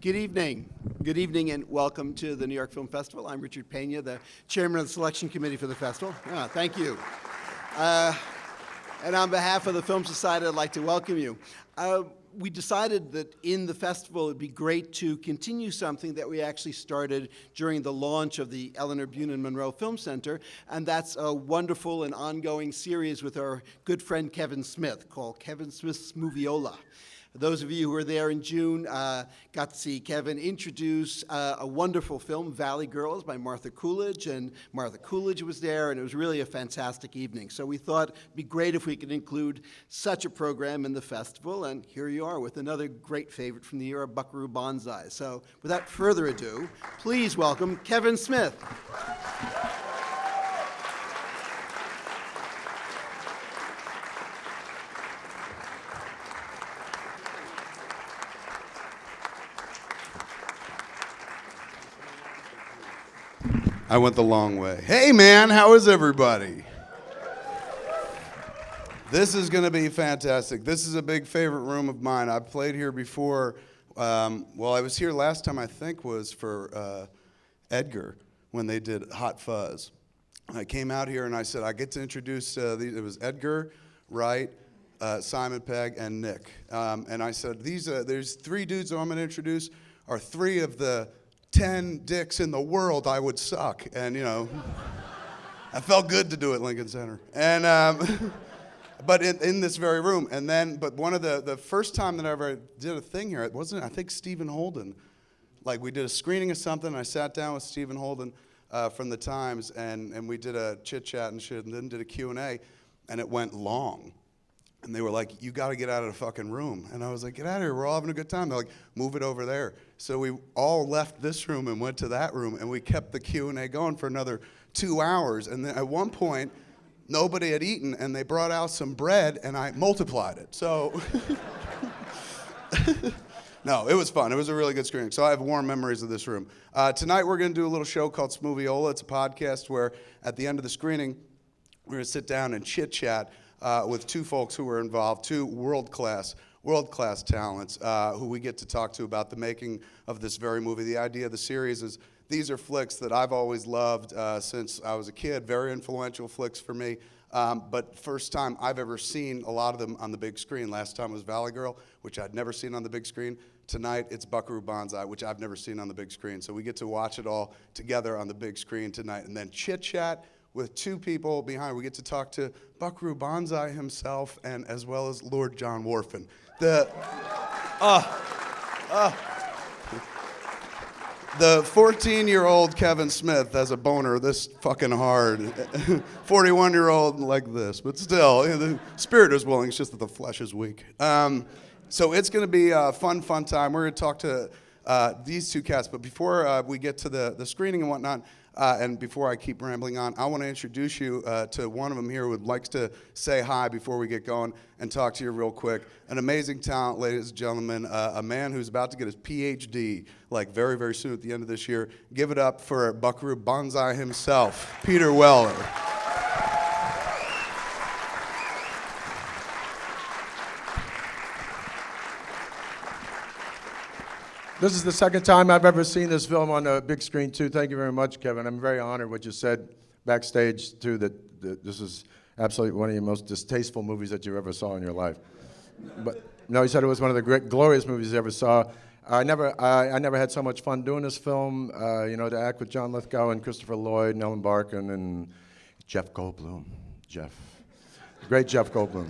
Good evening. Good evening and welcome to the New York Film Festival. I'm Richard Pena, the chairman of the selection committee for the festival. Thank you. And on behalf of the Film Society, I'd like to welcome you. We decided that in the festival it'd be great to continue something that we actually started during the launch of the Eleanor Bunin Monroe Film Center, and that's a wonderful and ongoing series with our good friend Kevin Smith called Kevin Smith's Moviola. Those of you who were there in June got to see Kevin introduce a wonderful film, Valley Girls, by Martha Coolidge, and Martha Coolidge was there, and it was really a fantastic evening. So we thought it'd be great if we could include such a program in the festival, and here you are with another great favorite from the year, Buckaroo Banzai. So without further ado, please welcome Kevin Smith. I went the long way. Hey man, how is everybody? This is going to be fantastic. This is a big favorite room of mine. I've played here before. I was here last time, I think, was for Edgar when they did Hot Fuzz. I came out here and I said, I get to introduce, it was Edgar, Wright, Simon Pegg, and Nick. And I said, there's three dudes that I'm going to introduce are three of the 10 dicks in the world I would suck. And, you know, I felt good to do it at Lincoln Center. And, but in this very room. And then, but one of the first time that I ever did a thing here, it wasn't, I think, Stephen Holden. Like, we did a screening of something, and I sat down with Stephen Holden from the Times, and we did a chit-chat and shit, and then did a Q&A, and it went long. And they were like, you got to get out of the fucking room. And I was like, get out of here. We're all having a good time. They're like, move it over there. So we all left this room and went to that room, and we kept the Q&A going for another 2 hours. And then at one point, nobody had eaten, and they brought out some bread, and I multiplied it. So, no, it was fun. It was a really good screening. So I have warm memories of this room. Tonight, we're going to do a little show called Smoviola. It's a podcast where at the end of the screening, we're going to sit down and chit-chat with two folks who were involved, two world-class talents who we get to talk to about the making of this very movie. The idea of the series is these are flicks that I've always loved since I was a kid, very influential flicks for me, but first time I've ever seen a lot of them on the big screen. Last time was Valley Girl, which I'd never seen on the big screen. Tonight it's Buckaroo Banzai, which I've never seen on the big screen. So we get to watch it all together on the big screen tonight, and then chit-chat with two people behind. We get to talk to Buckaroo Banzai himself, and as well as Lord John Wharfen. The 14-year-old Kevin Smith has a boner this fucking hard. 41-year-old like this, but still, the spirit is willing. It's just that the flesh is weak. So it's going to be a fun time. We're going to talk to these two cats, but before we get to the screening and whatnot, and before I keep rambling on, I want to introduce you to one of them here who likes to say hi before we get going and talk to you real quick. An amazing talent, ladies and gentlemen, a man who's about to get his PhD, like very, very soon at the end of this year. Give it up for Buckaroo Banzai himself, Peter Weller. This is the second time I've ever seen this film on the big screen, too. Thank you very much, Kevin. I'm very honored what you said backstage, too, that this is absolutely one of the most distasteful movies that you ever saw in your life. But no, he said it was one of the great, glorious movies you ever saw. I never had so much fun doing this film, to act with John Lithgow and Christopher Lloyd and Ellen Barkin and Jeff Goldblum. Great Jeff Goldblum.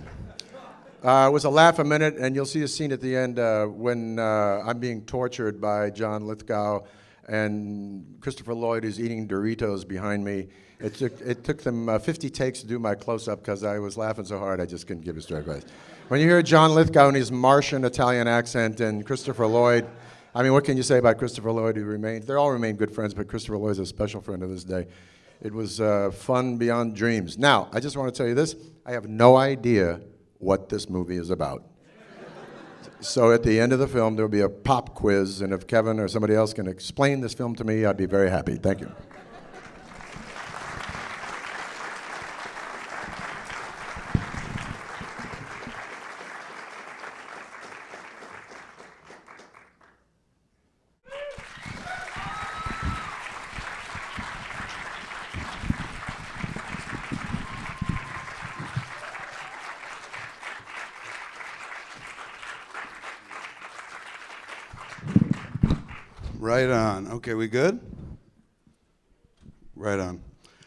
It was a laugh a minute, and you'll see a scene at the end when I'm being tortured by John Lithgow, and Christopher Lloyd is eating Doritos behind me. It took them 50 takes to do my close-up because I was laughing so hard I just couldn't give a straight face. When you hear John Lithgow in his Martian Italian accent and Christopher Lloyd, I mean, what can you say about Christopher Lloyd? They all remain good friends, but Christopher Lloyd is a special friend to this day. It was fun beyond dreams. Now, I just want to tell you this. I have no idea what this movie is about. So at the end of the film, there'll be a pop quiz, and if Kevin or somebody else can explain this film to me, I'd be very happy. Thank you. Right on. Okay, we good? Right on.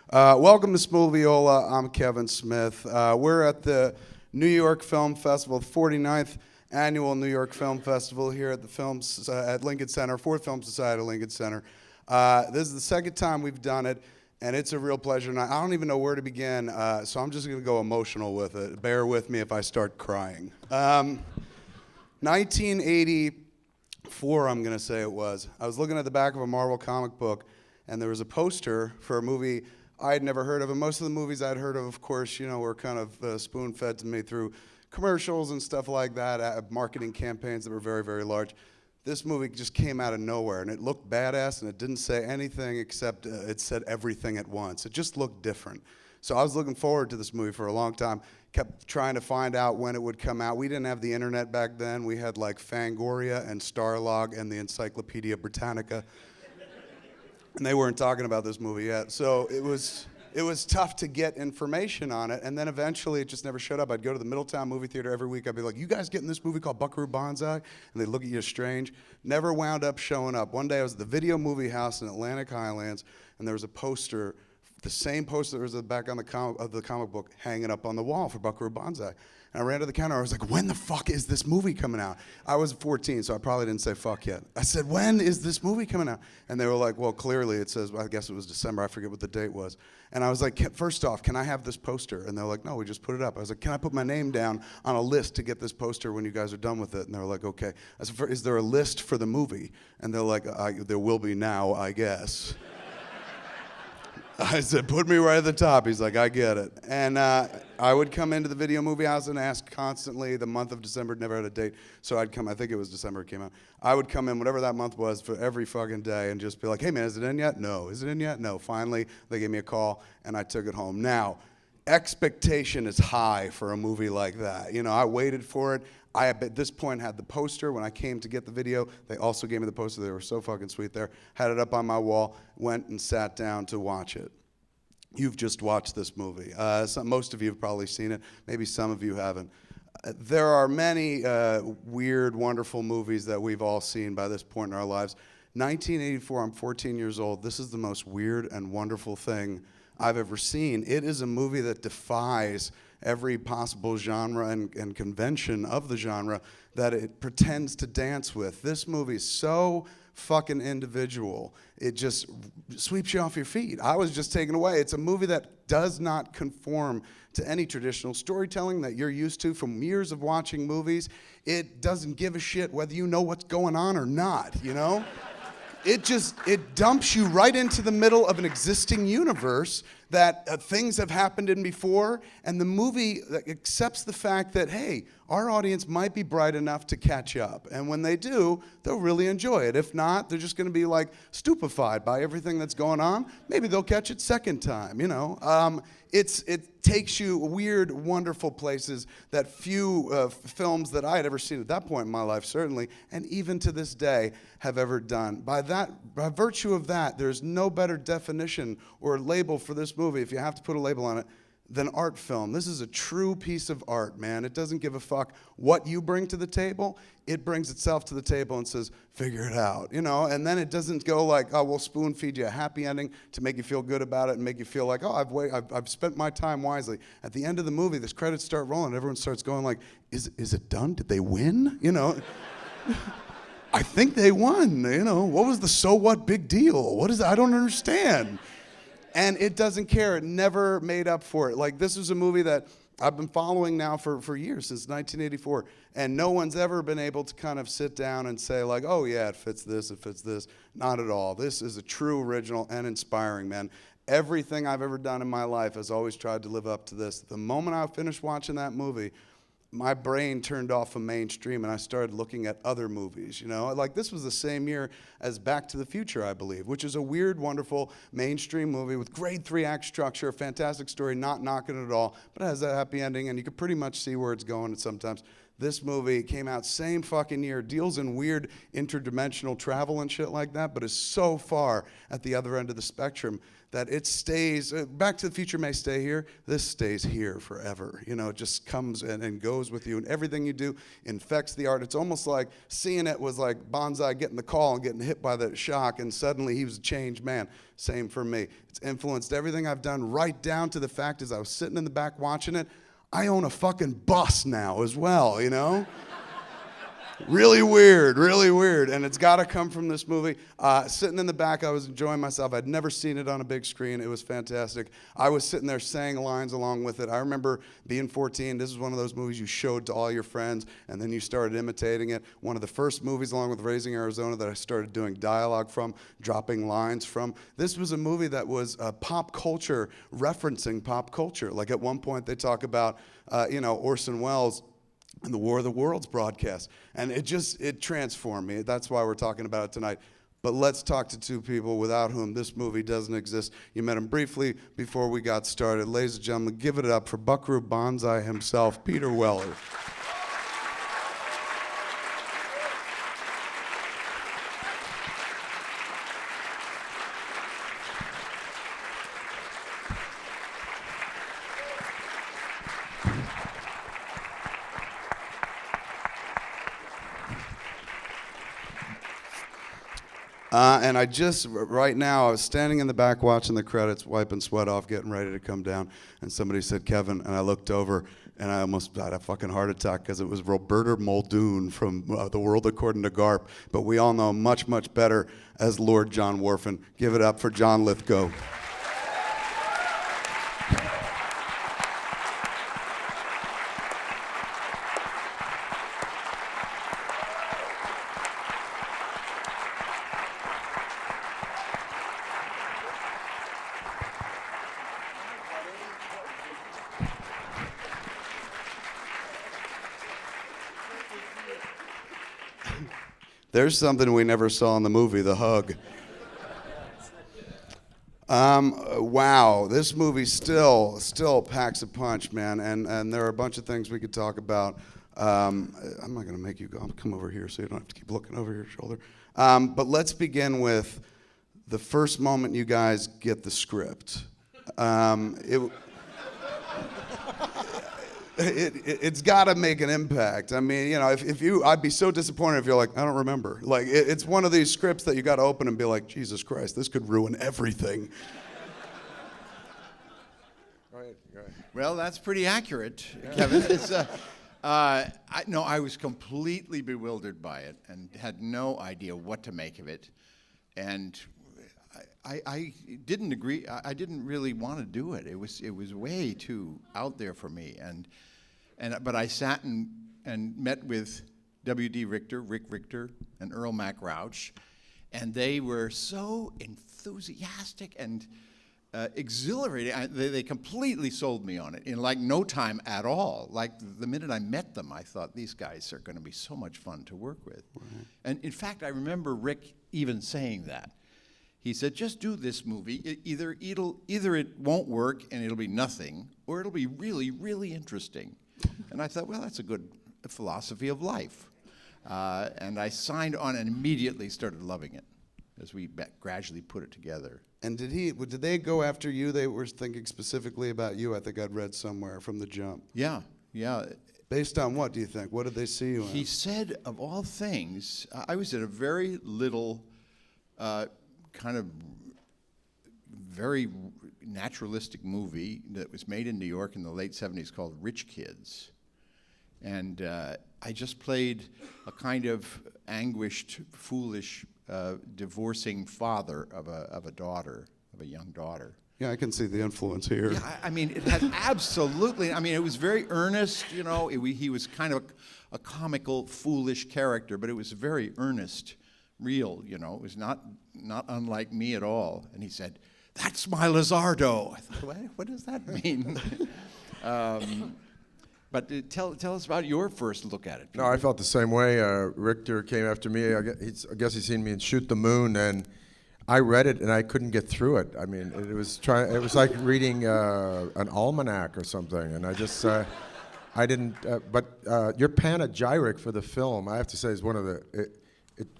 Welcome to Smoothiola. I'm Kevin Smith. We're at the New York Film Festival, the 49th annual New York Film Festival here at the Films at Lincoln Center, Ford Film Society at Lincoln Center. This is the second time we've done it, and it's a real pleasure. And I don't even know where to begin, so I'm just going to go emotional with it. Bear with me if I start crying. 1984, I'm going to say it was. I was looking at the back of a Marvel comic book, and there was a poster for a movie I had never heard of. And most of the movies I'd heard of course, you know, were kind of spoon-fed to me through commercials and stuff like that, marketing campaigns that were very, very large. This movie just came out of nowhere, and it looked badass, and it didn't say anything except it said everything at once. It just looked different. So I was looking forward to this movie for a long time, kept trying to find out when it would come out. We didn't have the internet back then. We had like Fangoria and Starlog and the Encyclopedia Britannica. And they weren't talking about this movie yet. So it was tough to get information on it. And then eventually it just never showed up. I'd go to the Middletown movie theater every week. I'd be like, you guys getting this movie called Buckaroo Banzai? And they'd look at you strange. Never wound up showing up. One day I was at the Video Movie House in Atlantic Highlands, and there was a poster, the same poster that was at the back on of the comic book, hanging up on the wall for Buckaroo Banzai. And I ran to the counter. I was like, when the fuck is this movie coming out? I was 14, so I probably didn't say fuck yet. I said, when is this movie coming out? And they were like, well, clearly it says, I guess it was December. I forget what the date was. And I was like, first off, can I have this poster? And they're like, no, we just put it up. I was like, can I put my name down on a list to get this poster when you guys are done with it? And they're like, okay. I said, is there a list for the movie? And they're like, there will be now, I guess. I said, put me right at the top. He's like, I get it. And I would come into the Video Movie House and ask constantly. The month of December never had a date, so I'd come. I think it was December it came out. I would come in, whatever that month was, for every fucking day and just be like, hey, man, is it in yet? No. Is it in yet? No. Finally, they gave me a call, and I took it home. Now, expectation is high for a movie like that. You know, I waited for it. I, at this point, had the poster. When I came to get the video, they also gave me the poster. They were so fucking sweet there. Had it up on my wall, went and sat down to watch it. You've just watched this movie. Most of you have probably seen it. Maybe some of you haven't. There are many weird, wonderful movies that we've all seen by this point in our lives. 1984, I'm 14 years old. This is the most weird and wonderful thing I've ever seen. It is a movie that defies every possible genre and convention of the genre that it pretends to dance with. This movie is so fucking individual. It just sweeps you off your feet. I was just taken away. It's a movie that does not conform to any traditional storytelling that you're used to from years of watching movies. It doesn't give a shit whether you know what's going on or not, you know? It dumps you right into the middle of an existing universe that things have happened in before, and the movie accepts the fact that, hey, our audience might be bright enough to catch up, and when they do, they'll really enjoy it. If not, they're just going to be like stupefied by everything that's going on. Maybe they'll catch it second time, you know. It takes you weird, wonderful places that few films that I had ever seen at that point in my life, certainly, and even to this day, have ever done. By virtue of that, there's no better definition or label for this movie, if you have to put a label on it, than art film. This is a true piece of art, man. It doesn't give a fuck what you bring to the table. It brings itself to the table and says, figure it out, you know? And then it doesn't go like, oh, we'll spoon feed you a happy ending to make you feel good about it and make you feel like, oh, I've spent my time wisely. At the end of the movie, the credits start rolling. Everyone starts going like, is it done? Did they win? You know? I think they won, you know? What was the so what big deal? What is it? I don't understand. And it doesn't care. It never made up for it. Like, this is a movie that I've been following now for years, since 1984. And no one's ever been able to kind of sit down and say, like, oh, yeah, it fits this, it fits this. Not at all. This is a true original and inspiring, man. Everything I've ever done in my life has always tried to live up to this. The moment I finished watching that movie, my brain turned off from mainstream and I started looking at other movies, you know? Like, this was the same year as Back to the Future, I believe, which is a weird, wonderful mainstream movie with great 3-act structure, fantastic story, not knocking it at all, but it has a happy ending and you can pretty much see where it's going sometimes. This movie came out same fucking year, deals in weird interdimensional travel and shit like that, but is so far at the other end of the spectrum that it stays, Back to the Future may stay here, this stays here forever. You know, it just comes and goes with you, and everything you do infects the art. It's almost like seeing it was like Bonsai getting the call and getting hit by the shock, and suddenly he was a changed man. Same for me. It's influenced everything I've done, right down to the fact as I was sitting in the back watching it, I own a fucking bus now as well, you know? Really weird, and it's got to come from this movie. Sitting in the back, I was enjoying myself. I'd never seen it on a big screen. It was fantastic. I was sitting there saying lines along with it. I remember being 14. This is one of those movies you showed to all your friends, and then you started imitating it. One of the first movies, along with Raising Arizona, that I started doing dialogue from, dropping lines from. This was a movie that was pop culture, referencing pop culture. Like at one point, they talk about, Orson Welles and the War of the Worlds broadcast. And it transformed me. That's why we're talking about it tonight. But let's talk to two people without whom this movie doesn't exist. You met him briefly before we got started. Ladies and gentlemen, give it up for Buckaroo Banzai himself, Peter Weller. And right now, I was standing in the back watching the credits, wiping sweat off, getting ready to come down, and somebody said, Kevin, and I looked over, and I almost had a fucking heart attack because it was Roberta Muldoon from The World According to Garp, but we all know him much, much better as Lord John Worfen. Give it up for John Lithgow. There's something we never saw in the movie, the hug. Wow, this movie still packs a punch, man, and there are a bunch of things we could talk about. I'm not gonna make you go. I'll come over here so you don't have to keep looking over your shoulder. But let's begin with the first moment you guys get the script. It's got to make an impact. I mean, I'd be so disappointed if you're like, I don't remember. Like, it's one of these scripts that you got to open and be like, Jesus Christ, this could ruin everything. Go ahead. Well, that's pretty accurate, Kevin. I was completely bewildered by it and had no idea what to make of it. And I didn't agree. I didn't really want to do it. It was way too out there for me. But I sat and met with W.D. Richter, Rick Richter, and Earl Mac Rauch, and they were so enthusiastic and exhilarating. They completely sold me on it in like no time at all. Like the minute I met them, I thought these guys are going to be so much fun to work with. Right. And in fact, I remember Rick even saying that. He said, just do this movie. Either it won't work and it'll be nothing, or it'll be really, really interesting. And I thought, well, that's a good philosophy of life. And I signed on and immediately started loving it as we gradually put it together. And did they go after you? They were thinking specifically about you, I think I'd read somewhere from the jump. Yeah. Based on what, do you think? What did they see you in? He said, of all things, I was in a very little kind of very naturalistic movie that was made in New York in the late 70s called Rich Kids. And I just played a kind of anguished, foolish, divorcing father of a daughter, of a young daughter. Yeah, I can see the influence here. Yeah, I mean, it had absolutely, it was very earnest, he was kind of a comical, foolish character, but it was very earnest, real, it was not unlike me at all. And he said, "That's my Lizardo." I thought, what does that mean? But tell us about your first look at it, Peter. No, I felt the same way. Richter came after me. I guess he's seen me in Shoot the Moon, and I read it and I couldn't get through it. I mean, it was like reading an almanac or something, and I just I didn't. But your panegyric for the film, I have to say, is one of the.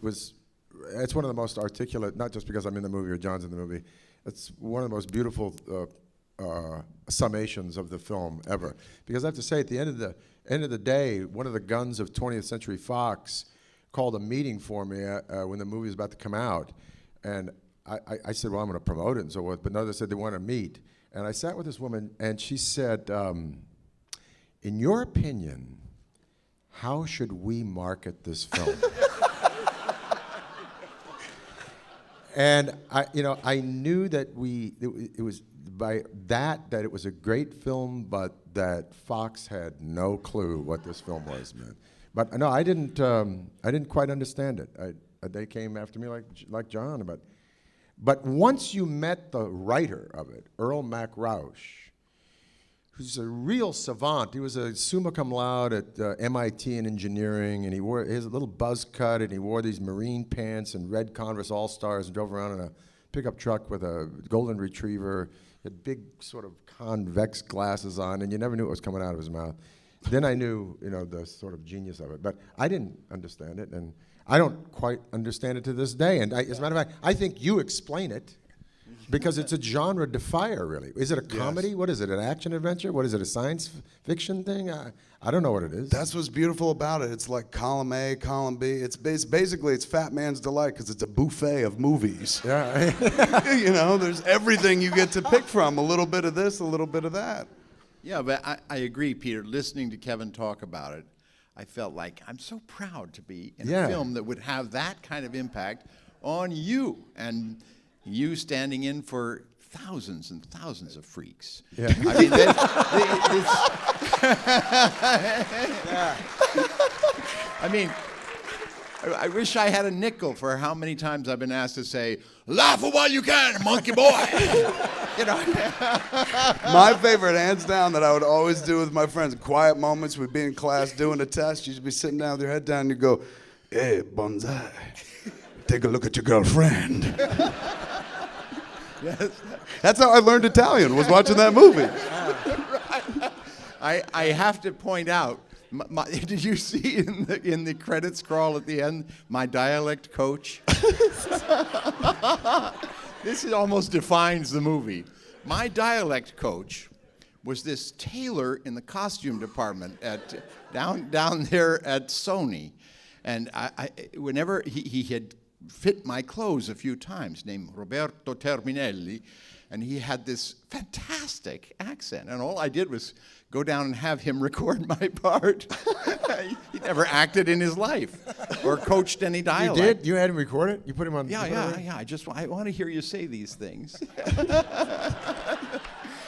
It's one of the most articulate. Not just because I'm in the movie or John's in the movie. It's one of the most beautiful summations of the film ever. Because I have to say, at the end of the day, one of the guns of 20th Century Fox called a meeting for me when the movie was about to come out, and I said, well, I'm going to promote it and so forth. But no, they said they want to meet, and I sat with this woman, and she said, in your opinion, how should we market this film? And I knew that it was by that it was a great film, but that Fox had no clue what this film was, man. But no, I didn't quite understand it. They came after me like John, but once you met the writer of it, Earl MacRausch, who's a real savant. He was a summa cum laude at MIT in engineering, and he wore his little buzz cut, and he wore these marine pants and red Converse All-Stars and drove around in a pickup truck with a golden retriever. He had big sort of convex glasses on, and you never knew what was coming out of his mouth. Then I knew, the sort of genius of it, but I didn't understand it, and I don't quite understand it to this day. And as a matter of fact, I think you explain it. Because it's a genre defier, really. Is it a comedy? Yes. What is it, an action adventure? What is it, a science fiction thing? I don't know what it is. That's what's beautiful about it. It's like column A, column B. It's basically it's Fat Man's Delight because it's a buffet of movies. Yeah. There's everything you get to pick from. A little bit of this, a little bit of that. Yeah, but I agree, Peter. Listening to Kevin talk about it, I felt like I'm so proud to be in a film that would have that kind of impact on you. And you standing in for thousands and thousands of freaks. Yeah. I mean, I mean, I wish I had a nickel for how many times I've been asked to say, "Laugh while you can, monkey boy." My favorite, hands down, that I would always do with my friends, quiet moments, we'd be in class doing a test, you'd be sitting down with your head down, and you go, "Hey, bonsai, take a look at your girlfriend." Yes. That's how I learned Italian, was watching that movie. I have to point out, did you see in the credits crawl at the end, my dialect coach? This almost defines the movie. My dialect coach was this tailor in the costume department down there at Sony. And whenever he had fit my clothes a few times, named Roberto Terminelli, and he had this fantastic accent, and all I did was go down and have him record my part. He never acted in his life or coached any dialect. You did? You had him record it? You put him on? Yeah. I want to hear you say these things.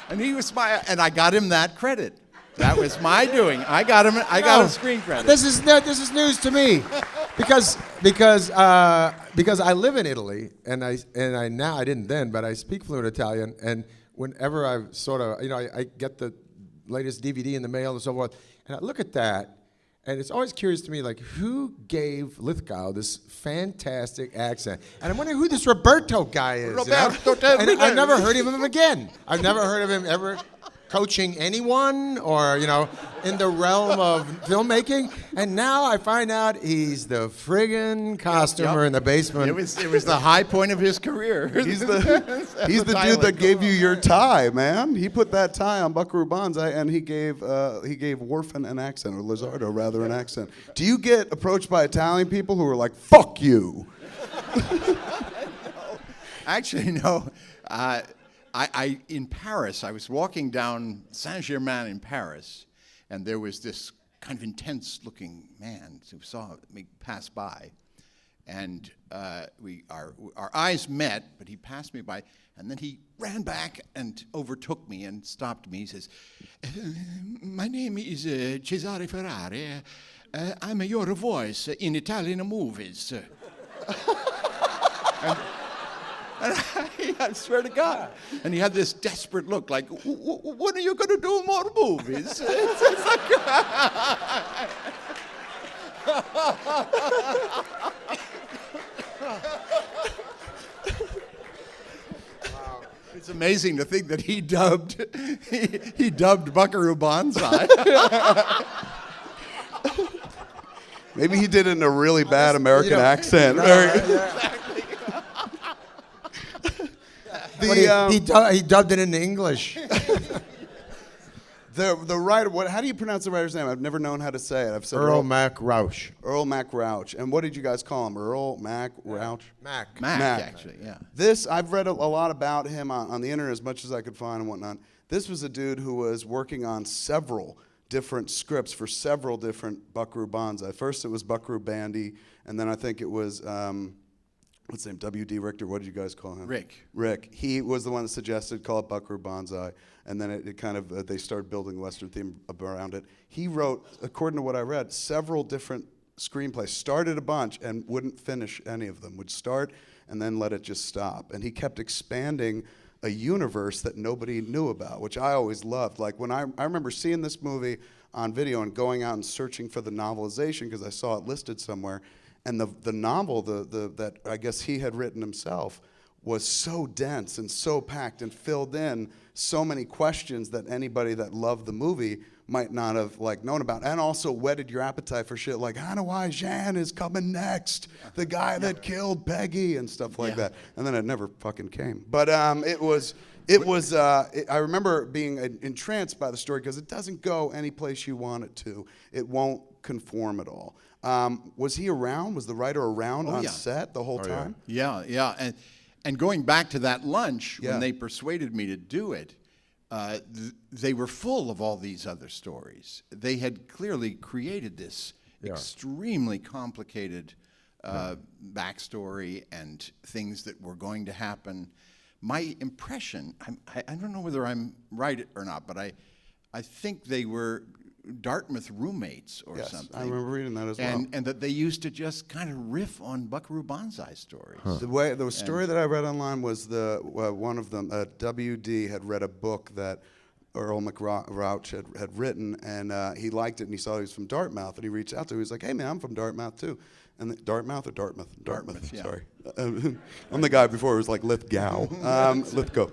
And he was and I got him that credit. That was my doing. I got a screen credit. This is news to me, because I live in Italy, and I now I didn't then, but I speak fluent Italian, and whenever I sort of I get the latest DVD in the mail and so forth, and I look at that, and it's always curious to me, like, who gave Lithgow this fantastic accent? And I'm wondering who this Roberto guy is. Roberto And I've never heard of him again. I've never heard of him ever coaching anyone or, in the realm of filmmaking. And now I find out he's the friggin' costumer in the basement. It was the high point of his career. He's the dude that gave you your tie, man. He put that tie on Buckaroo Banzai, and he gave Worfen an accent, or Lizardo rather an accent. Do you get approached by Italian people who are like, "Fuck you"? Actually, no. I in Paris, I was walking down Saint-Germain in Paris, and there was this kind of intense-looking man who saw me pass by, and our eyes met, but he passed me by, and then he ran back and overtook me and stopped me. He says, "My name is Cesare Ferrari. I'm your voice in Italian movies." And I swear to God. And he had this desperate look, like, "When are you going to do more movies?" It's like, It's amazing to think that he dubbed he dubbed Buckaroo Banzai. Maybe he did it in a really bad American know, accent. He dubbed it into English. The writer. How do you pronounce the writer's name? I've never known how to say it. I've said Earl Mac Rauch. Earl Mac Rauch. And what did you guys call him? Earl Mac Rauch? Mac. Mac, actually, yeah. This, I've read a lot about him on the internet as much as I could find and whatnot. This was a dude who was working on several different scripts for several different Buckaroo Banzai. First it was Buckaroo Bandy, and then I think it was, what's his name, W.D. Richter, what did you guys call him? Rick. He was the one that suggested call it Buckaroo Banzai, and then it kind of, they started building a Western theme around it. He wrote, according to what I read, several different screenplays, started a bunch and wouldn't finish any of them, would start and then let it just stop. And he kept expanding a universe that nobody knew about, which I always loved. Like when I remember seeing this movie on video and going out and searching for the novelization because I saw it listed somewhere, and the novel that I guess he had written himself was so dense and so packed and filled in so many questions that anybody that loved the movie might not have like known about, and also whetted your appetite for shit like Hanoi Jan is coming next, the guy that killed Peggy and stuff like that. And then it never fucking came. But it was. I remember being entranced by the story because it doesn't go any place you want it to. It won't conform at all. Was he around? Was the writer around on set the whole time? Yeah. And going back to that lunch, when they persuaded me to do it, they were full of all these other stories. They had clearly created this extremely complicated backstory and things that were going to happen. My impression, I don't know whether I'm right or not, but I think they were Dartmouth roommates or something. I remember reading that as well. And that they used to just kind of riff on Buckaroo Banzai stories. The story that I read online was one of them. W.D. had read a book that Earl McRouch had written, and he liked it, and he saw he was from Dartmouth, and he reached out to him. He was like, "Hey man, I'm from Dartmouth too." And Dartmouth or Dartmouth? Dartmouth. Yeah. Sorry, I'm the guy before who was like Lithgow. Lithgow.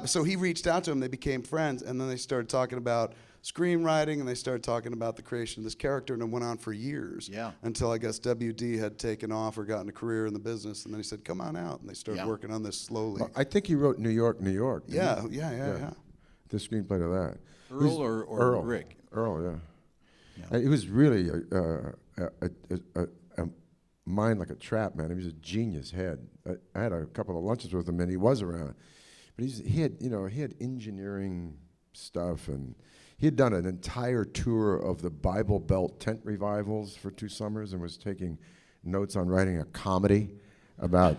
So he reached out to him. They became friends, and then they started talking about screenwriting, and they started talking about the creation of this character, and it went on for years. Yeah. Until I guess W.D. had taken off or gotten a career in the business, and then he said, "Come on out," and they started working on this slowly. Well, I think he wrote New York, New York. Yeah. The screenplay to that. Earl or Rick? Earl, yeah. He was really a mind like a trap, man. He was a genius head. I had a couple of lunches with him, and he was around. But he had engineering stuff, and he had done an entire tour of the Bible Belt tent revivals for 2 summers and was taking notes on writing a comedy about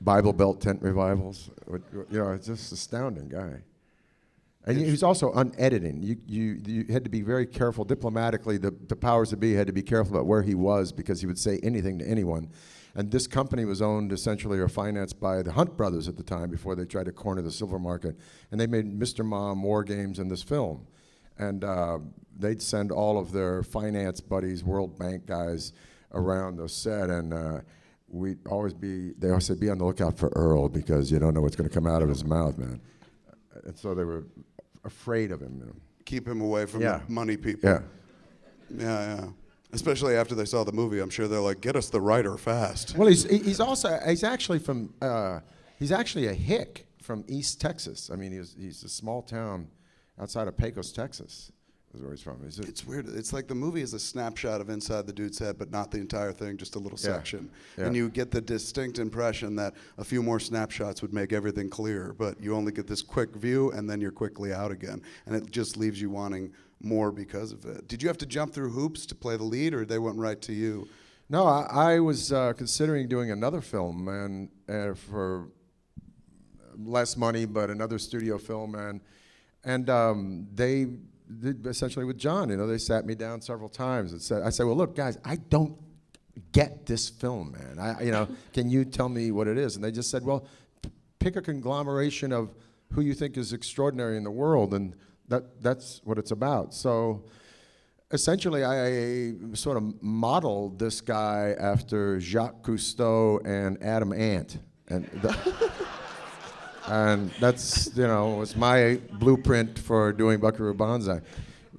Bible Belt tent revivals. It's just astounding guy. And he was also unediting. You had to be very careful diplomatically. The powers that be had to be careful about where he was because he would say anything to anyone. And this company was owned essentially or financed by the Hunt brothers at the time before they tried to corner the silver market. And they made Mr. Mom, War Games, and this film. And they'd send all of their finance buddies, World Bank guys, around the set. And they always said, be on the lookout for Earl because you don't know what's going to come out of his mouth, man. And so they were afraid of him. Keep him away from the money people. Yeah. Especially after they saw the movie, I'm sure they're like, "Get us the writer fast." Well, he's actually a hick from East Texas. I mean, he's a small town outside of Pecos, Texas. Is where he's from. It's weird. It's like the movie is a snapshot of inside the dude's head, but not the entire thing, just a little section. Yeah. And you get the distinct impression that a few more snapshots would make everything clear, but you only get this quick view, and then you're quickly out again. And it just leaves you wanting more because of it. Did you have to jump through hoops to play the lead, or they went right to you? No, I was considering doing another film, and for less money, but another studio film, and they did essentially with John. They sat me down several times and said, "Well, look, guys, I don't get this film, man. Can you tell me what it is?" And they just said, "Well, pick a conglomeration of who you think is extraordinary in the world, and that's what it's about." So essentially, I sort of modeled this guy after Jacques Cousteau and Adam Ant. And And that's, was my blueprint for doing Buckaroo Banzai.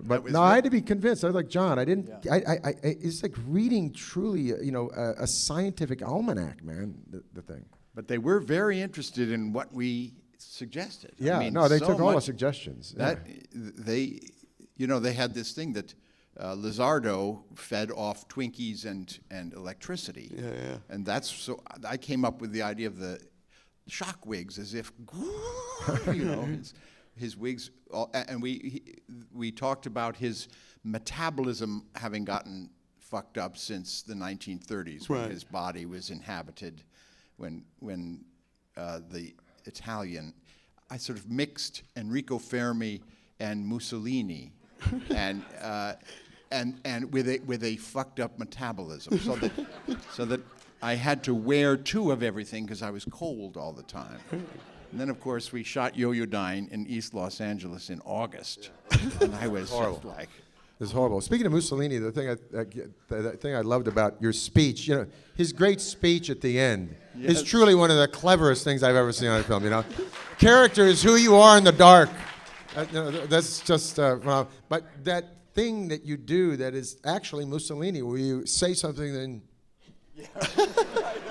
But was no, I had to be convinced. I was like, John, I didn't, it's like reading truly, a scientific almanac, man, the thing. But they were very interested in what we suggested. I Yeah, mean, no, they so took all the much suggestions. That they, they had this thing that Lizardo fed off Twinkies and electricity. Yeah, yeah. And that's so. I came up with the idea of the shock wigs, as if, his wigs. And we talked about his metabolism having gotten fucked up since the 1930s, when Right. his body was inhabited, when the Italian, I sort of mixed Enrico Fermi and Mussolini, and with a fucked up metabolism, so that I had to wear two of everything because I was cold all the time. And then, of course, we shot Yo-Yo-Dine in East Los Angeles in August, and I was just like. It's horrible. Speaking of Mussolini, the thing I loved about your speech, his great speech at the end is truly one of the cleverest things I've ever seen on a film. Character is who you are in the dark. That's just. But that thing that you do that is actually Mussolini, where you say something, then.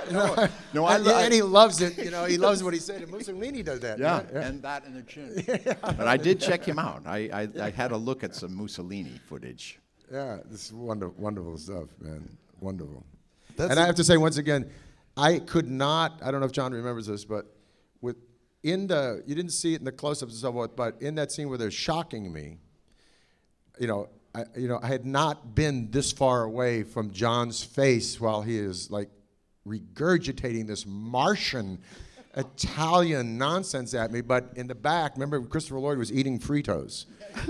And he loves it. He loves what he said. And Mussolini does that. Yeah, right? and that in the chin. But I did check him out. I had a look at some Mussolini footage. Yeah, this is wonderful stuff, man. Wonderful. That's And I have to say once again, I could not. I don't know if John remembers this, but you didn't see it in the close-ups and so forth, but in that scene where they're shocking me, I had not been this far away from John's face while he is like regurgitating this Martian Italian nonsense at me, but in the back, remember Christopher Lloyd was eating Fritos.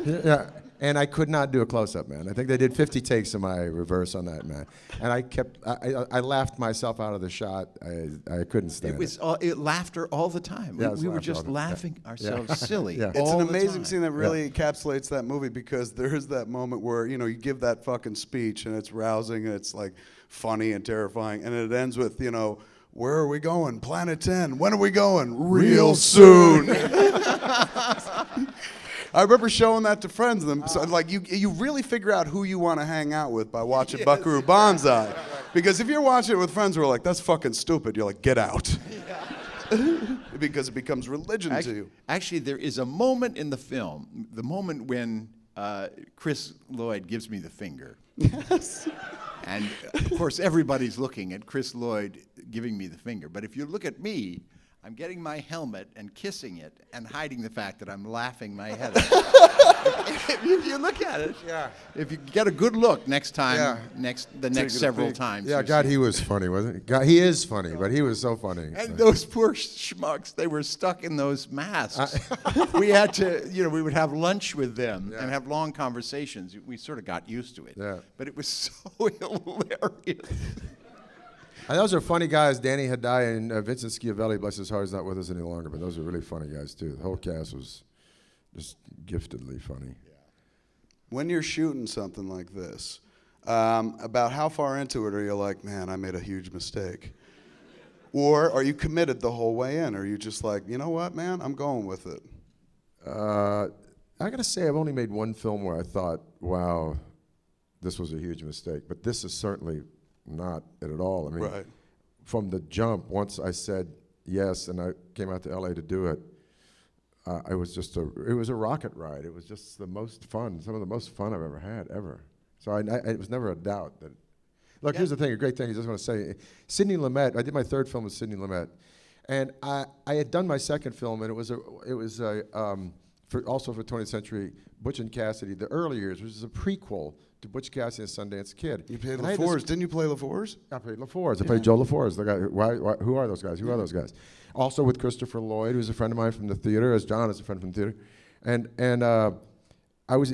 Yeah. And I could not do a close-up, man. I think they did 50 takes of my reverse on that, man. And I laughed myself out of the shot. I couldn't stand It was laughter all the time. Yeah, it was we were laughter all just the- laughing ourselves silly. Yeah. It's all an the amazing time. scene that really encapsulates that movie, because there is that moment where you give that fucking speech and it's rousing and it's like funny and terrifying, and it ends with where are we going? Planet 10. When are we going? Real soon. I remember showing that to friends. So, like you really figure out who you want to hang out with by watching Buckaroo Banzai, because if you're watching it with friends who are like, "That's fucking stupid," you're like, "Get out," because it becomes religion to you. Actually, there is a moment in the film, the moment when Chris Lloyd gives me the finger. Yes. And of course, everybody's looking at Chris Lloyd giving me the finger. But if you look at me, I'm getting my helmet and kissing it and hiding the fact that I'm laughing my head off. If you look at it, if you get a good look next time, the next several times. Yeah, you God, see- he was funny, wasn't he? God, he is funny, but he was so funny. And those poor schmucks, they were stuck in those masks. We had to, we would have lunch with them and have long conversations. We sort of got used to it. Yeah. But it was so hilarious. And those are funny guys. Danny Hedaya and Vincent Schiavelli, bless his heart, is not with us any longer, but those are really funny guys, too. The whole cast was just giftedly funny. When you're shooting something like this, about how far into it are you like, man, I made a huge mistake? Or are you committed the whole way in? Or are you just like, you know what, man, I'm going with it? I got to say, I've only made one film where I thought, wow, this was a huge mistake. But this is certainly not it at all. I mean, Right. from the jump, once I said yes and I came out to LA to do it, it was a rocket ride. It was just the most fun, some of the most fun I've ever had, ever. So it was never a doubt that. Look, here's the thing, a great thing I just want to say. Sidney Lumet, I did my third film with Sidney Lumet, and I had done my second film, and it was also for 20th Century, Butch and Cassidy, the early years, which is a prequel to Butch Cassidy and the Sundance Kid. You played And I had this- LaFours. Didn't you play LaFours? I played LaFours. I played Joe LaFours. The guy. Who are those guys? Who are those guys? Also with Christopher Lloyd, who's a friend of mine from the theater, as John is a friend from the theater, and I was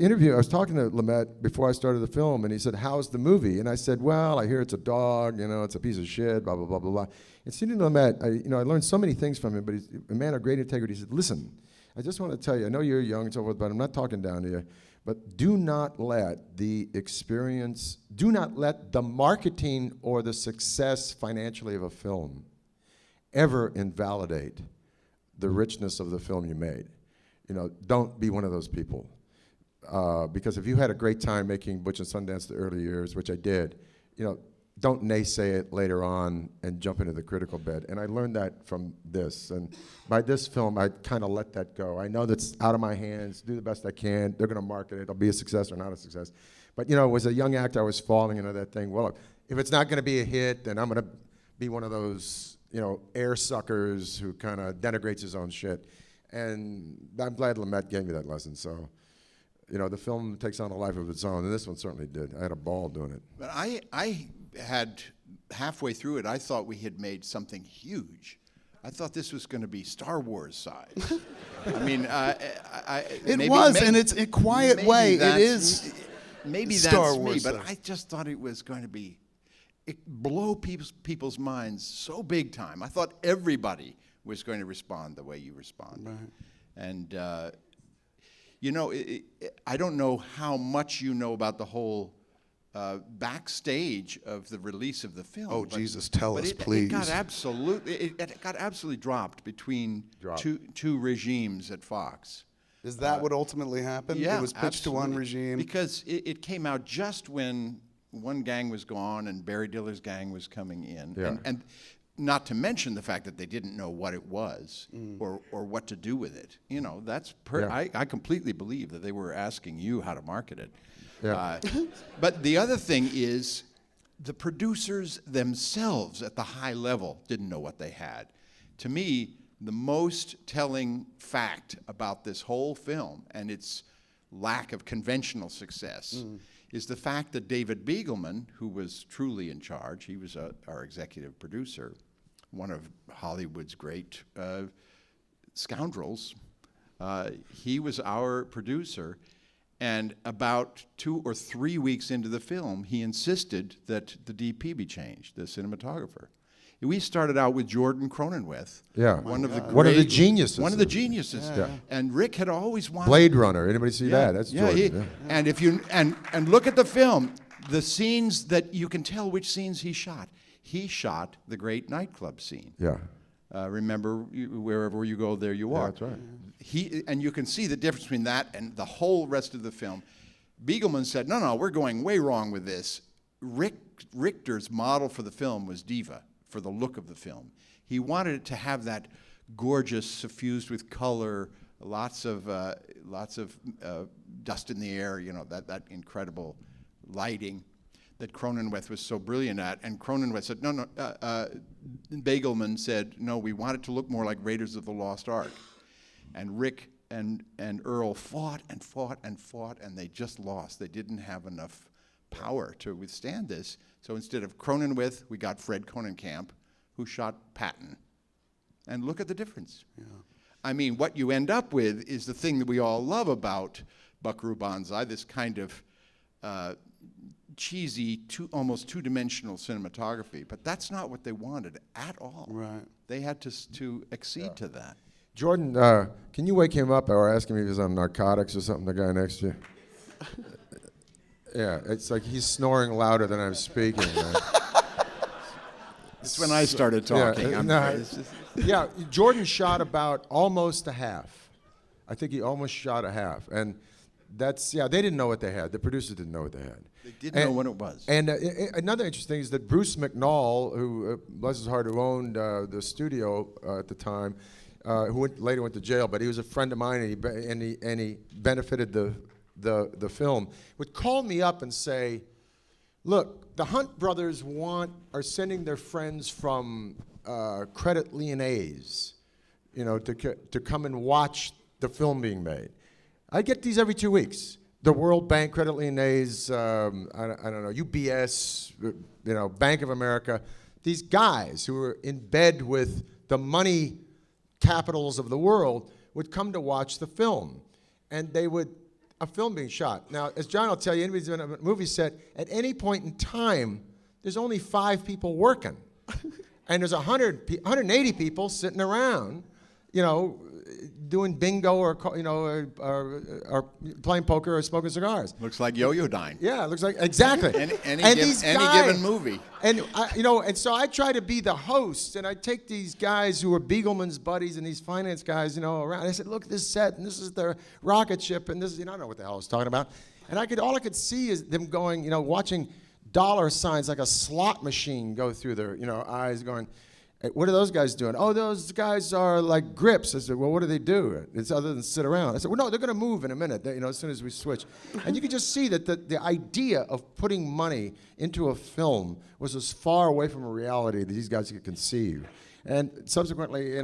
talking to Lumet before I started the film, and he said, "How's the movie?" And I said, "Well, I hear it's a dog. It's a piece of shit. Blah blah blah blah blah." And Sidney Lumet, I learned so many things from him, but he's a man of great integrity. He said, "Listen, I just want to tell you. I know you're young and so forth, but I'm not talking down to you. But do not let the experience, do not let the marketing or the success financially of a film ever invalidate the richness of the film you made. You know, don't be one of those people. Because if you had a great time making Butch and Sundance the early years, which I did, you know, don't naysay it later on and jump into the critical bed. And I learned that from this. And by this film, I kind of let that go. I know that's out of my hands, do the best I can. They're going to market it. It'll be a success or not a success. But, you know, as a young actor, I was falling into that thing. Well, if it's not going to be a hit, then I'm going to be one of those, you know, air suckers who kind of denigrates his own shit. And I'm glad Lumet gave me that lesson. So, you know, the film takes on a life of its own, and this one certainly did. I had a ball doing it. But I had, halfway through it, I thought we had made something huge. I thought this was going to be Star Wars size. I mean, It was, in its a quiet way, it is maybe Star that's me, Wars but size. I just thought it was going to be blow people's minds so big time. I thought everybody was going to respond the way you respond. Right. And, you know, I don't know how much you know about the whole backstage of the release of the film. Oh, Jesus, tell us, please. It got absolutely dropped between two regimes at Fox. Is that what ultimately happened? Yeah, It was pitched to one absolutely. regime. Because it came out just when one gang was gone and Barry Diller's gang was coming in. Yeah. And not to mention the fact that they didn't know what it was or what to do with it. You know, that's Yeah. I completely believe that they were asking you how to market it. Yeah. But the other thing is the producers themselves at the high level didn't know what they had. To me, the most telling fact about this whole film and its lack of conventional success is the fact that David Begelman, who was truly in charge, he was our executive producer, one of Hollywood's great scoundrels, he was our producer. And about 2 or 3 weeks into the film, he insisted that the DP be changed, the cinematographer. We started out with Jordan Cronenweth, Yeah. one of the One of the great- geniuses. One of the geniuses. Yeah. And Rick had always wanted Blade Runner. Anybody see that? That's Jordan. Yeah. And if you and look at the film, the scenes that you can tell which scenes he shot. He shot the great nightclub scene. Yeah. Remember, wherever you go, there you are. that's right. And you can see the difference between that and the whole rest of the film. Begelman said, no, we're going way wrong with this. Richter's model for the film was Diva, for the look of the film. He wanted it to have that gorgeous, suffused with color, lots of dust in the air, you know, that incredible lighting that Cronenweth was so brilliant at. And Cronenweth said, no, Begelman said, no, we want it to look more like Raiders of the Lost Ark. And Rick and Earl fought and fought and fought, and they just lost. They didn't have enough power to withstand this. So instead of Cronenweth, we got Fred Konenkamp, who shot Patton. And look at the difference. Yeah. I mean, what you end up with is the thing that we all love about Buckaroo Banzai, this kind of cheesy, almost two-dimensional cinematography. But that's not what they wanted at all. Right. They had to accede to that. Jordan, can you wake him up or ask him if he's on narcotics or something, the guy next to you? Yeah, it's like he's snoring louder than I'm speaking. Man. It's when I started talking. Yeah, Jordan shot about almost a half. I think he almost shot a half. And that's, they didn't know what they had. The producers didn't know what they had. They didn't know what it was. And another interesting thing is that Bruce McNall, who, bless his heart, who owned the studio at the time, who later went to jail, but he was a friend of mine, and he benefited the film, would call me up and say, look, the Hunt brothers are sending their friends from Credit Lyonnaise, you know, to come and watch the film being made. I get these every 2 weeks. The World Bank, Credit Lyonnaise, I don't know, UBS, you know, Bank of America. These guys who are in bed with the money capitals of the world would come to watch the film, and a film being shot. Now, as John will tell you, anybody's been on a movie set, at any point in time, there's only 5 people working. And there's 180 people sitting around, you know, doing bingo or or playing poker or smoking cigars. Looks like Yo-Yo Dine. Yeah, it looks like exactly. Any given movie. And and so I try to be the host, and I take these guys who are Beagleman's buddies and these finance guys, around. I said, look at this set, and this is their rocket ship, and this is, I don't know what the hell I was talking about. And all I could see is them going, watching dollar signs like a slot machine go through their, eyes, going, hey, what are those guys doing? Oh, those guys are like grips. I said, well, what do they do? It's other than sit around. I said, well, no, they're going to move in a minute, as soon as we switch. And you could just see that the idea of putting money into a film was as far away from a reality that these guys could conceive. And subsequently,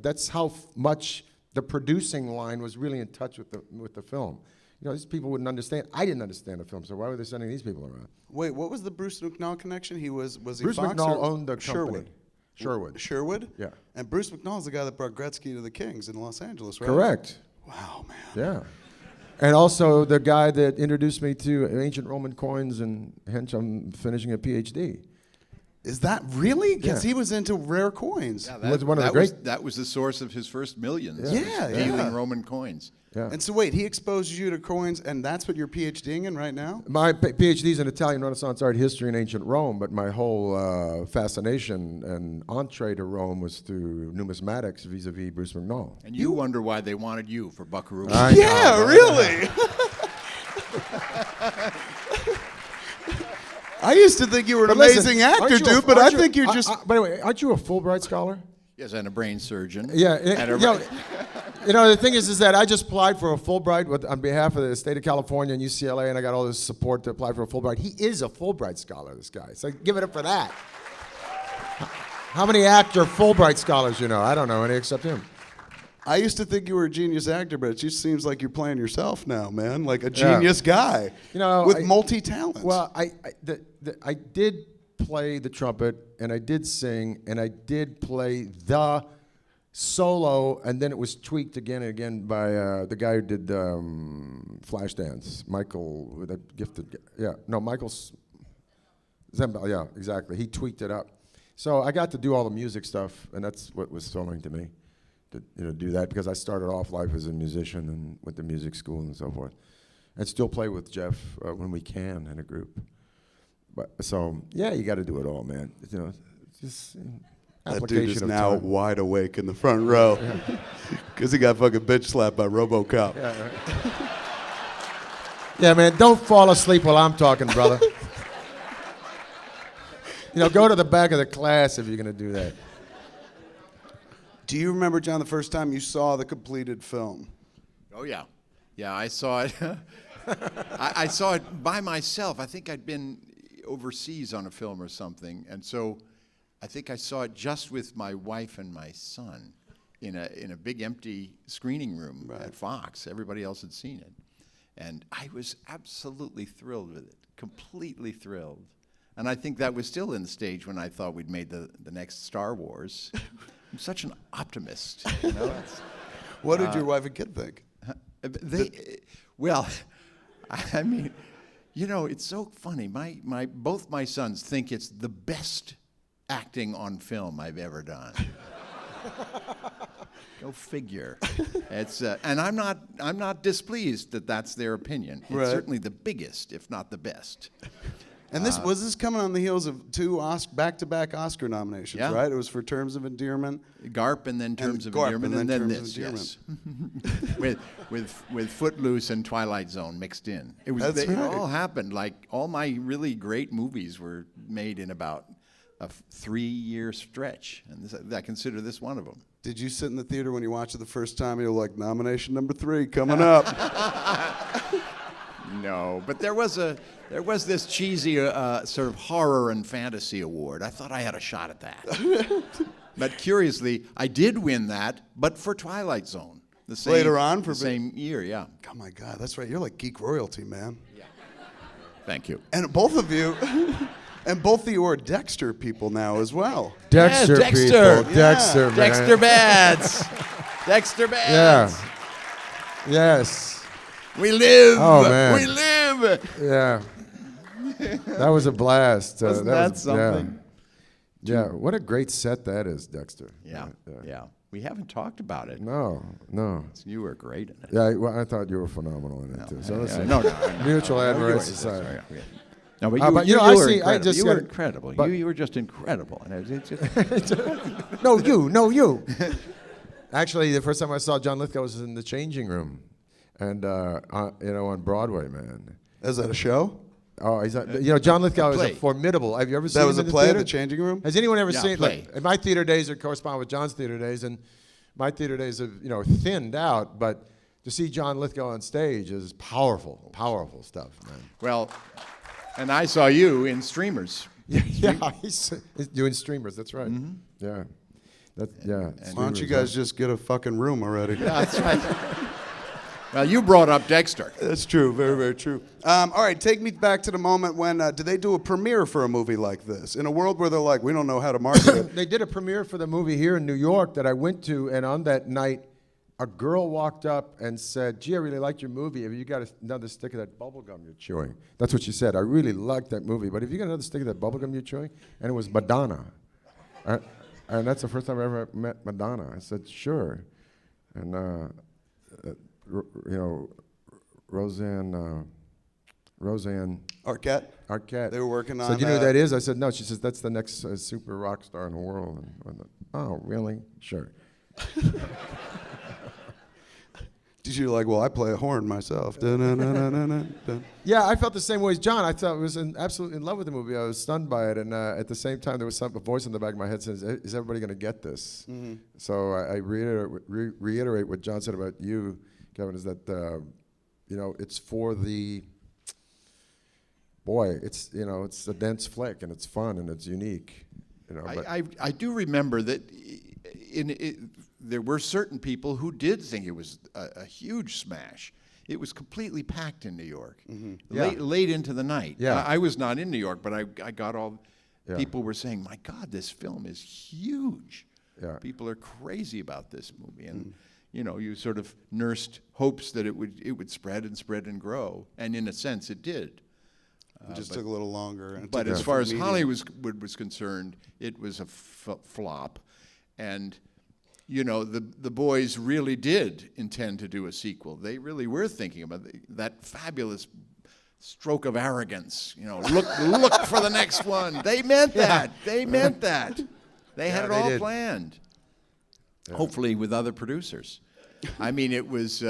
that's how much the producing line was really in touch with the film. These people wouldn't understand. I didn't understand the film, so why were they sending these people around? Wait, what was the Bruce McNall connection? Was he Bruce Fox McNall or owned the company. Sherwood. Sherwood? Yeah. And Bruce McNall's the guy that brought Gretzky to the Kings in Los Angeles, right? Correct. Wow, man. Yeah. And also the guy that introduced me to ancient Roman coins, and hence I'm finishing a PhD. Is that really? Because Yeah. he was into rare coins. Yeah, Was one of the great- that was the source of his first millions. Yeah. was dealing Yeah. Roman coins. Yeah. And so wait, he exposed you to coins, and that's what you're PhDing in right now? My PhD is in Italian Renaissance art history in ancient Rome, but my whole fascination and entree to Rome was through numismatics vis-a-vis Bruce McNall. And you wonder why they wanted you for Buckaroo. I Yeah, know. really? I used to think you were an But listen, amazing aren't actor, you a- dude, but I aren't you- think you're just... by the way, aren't you a Fulbright scholar? Yes, and a brain surgeon. Yeah, And the thing is that I just applied for a Fulbright on behalf of the state of California and UCLA, and I got all this support to apply for a Fulbright. He is a Fulbright scholar, this guy. So give it up for that. How many actor Fulbright scholars you know? I don't know any except him. I used to think you were a genius actor, but it just seems like you're playing yourself now, man. Like a genius guy with multi-talents. Well, I did play the trumpet, and I did sing, and I did play the solo, and then it was tweaked again and again by the guy who did Flashdance, Michael, that gifted guy. Yeah, no, Michael's Zembel, yeah, exactly. He tweaked it up. So I got to do all the music stuff, and that's what was thrilling to me, to do that, because I started off life as a musician and went to music school and so forth. And still play with Jeff when we can in a group. But so yeah, you got to do it all, man. It's just that application dude is of now time. wide awake in the front row because he got fucking bitch slapped by RoboCop. Yeah, right. Yeah, man, don't fall asleep while I'm talking, brother. Go to the back of the class if you're gonna do that. Do you remember, John, the first time you saw the completed film? Oh, yeah. Yeah, I saw it. I saw it by myself. I think I'd been overseas on a film or something. And so I think I saw it just with my wife and my son in a big empty screening room at Fox. Everybody else had seen it. And I was absolutely thrilled with it, completely thrilled. And I think that was still in the stage when I thought we'd made the next Star Wars. I'm such an optimist. What did your wife and kid think? Well, I mean, it's so funny. Both my sons think it's the best acting on film I've ever done. Go figure. It's and I'm not displeased that that's their opinion. It's Right. certainly the biggest, if not the best. And was this coming on the heels of two back-to-back Oscar nominations, Yeah. right? It was for Terms of Endearment. Garp and then Terms of Garp Endearment and and then then Terms this, of yes. with Footloose and Twilight Zone mixed in. That's It right. all happened. Like all my really great movies were made in about a 3-year stretch, and I consider this one of them. Did you sit in the theater when you watched it the first time? You're like, nomination number 3 coming up. No, but there was this cheesy sort of horror and fantasy award. I thought I had a shot at that. But curiously, I did win that, but for Twilight Zone. The same, Later on the same year, yeah. Oh my God, that's right. You're like geek royalty, man. Thank you. And both of you, and both the Dexter people now as well. Dexter, Dexter. people. Yeah. Dexter, man. Dexter Bads. Dexter Bads. Yeah. Yes. We live. Oh, man. We live. Yeah. That was a blast. Wasn't that something? Yeah, what a great set that is, Dexter. Yeah. We haven't talked about it. No. You were great in it. Yeah, well, I thought you were phenomenal in it too. So let's No. Mutual No, Admiration sorry, Society. yeah. No, but but you I were see. I incredible. just You were got- incredible. but- You were just incredible. And it's just, No, you. Actually, the first time I saw John Lithgow was in The Changing Room, and on Broadway, man. Is that a show? Oh, John Lithgow is a play. formidable. Have you ever seen That was him a in play, theater? The Changing Room? Has anyone ever Yeah, seen? play. Like, my theater days correspond with John's theater days, and my theater days have thinned out. But to see John Lithgow on stage is powerful stuff, man. well, and I saw you in Streamers. Yeah, he's doing streamers. That's right. Yeah, Why don't streamers, you guys just get a fucking room already? That's right. Well, you brought up Dexter. That's true. Very, very true. All right, take me back to the moment when did they do a premiere for a movie like this? In a world where they're like, we don't know how to market it. They did a premiere for the movie here in New York that I went to, and on that night, a girl walked up and said, "Gee, I really liked your movie. Have you got another stick of that bubble gum you're chewing?" That's what she said. I really liked that movie, but have you got another stick of that bubble gum you're chewing? And it was Madonna. And that's the first time I ever met Madonna. I said, "Sure." And, Roseanne Arquette. They were working on said, "You know who that is?" I said, "No." She says, "That's the next super rock star in the world." And I thought, "Oh, really? Sure." Did you like, well, I play a horn myself. Dun-dun-dun-dun-dun-dun. Yeah, I felt the same way as John. I thought I was absolutely in love with the movie. I was stunned by it, and at the same time, there was a voice in the back of my head says, "Is everybody going to get this?" So I reiterate what John said about you, Kevin, is that it's for the boy. It's a dense flick, and it's fun, and it's unique. But I do remember that there were certain people who did think it was a huge smash. It was completely packed in New York, Yeah. late into the night. Yeah. I was not in New York, but I got all. Yeah. People were saying, "My God, this film is huge." Yeah. People are crazy about this movie, and you sort of nursed hopes that it would spread and grow, and in a sense, it did. It just took a little longer. And it But took as a far as media- Hollywood was concerned, it was a flop. And, the boys really did intend to do a sequel. They really were thinking about that fabulous stroke of arrogance. Look for the next one. They meant that. They meant that. They had it they all did. planned. Hopefully with other producers. I mean, it was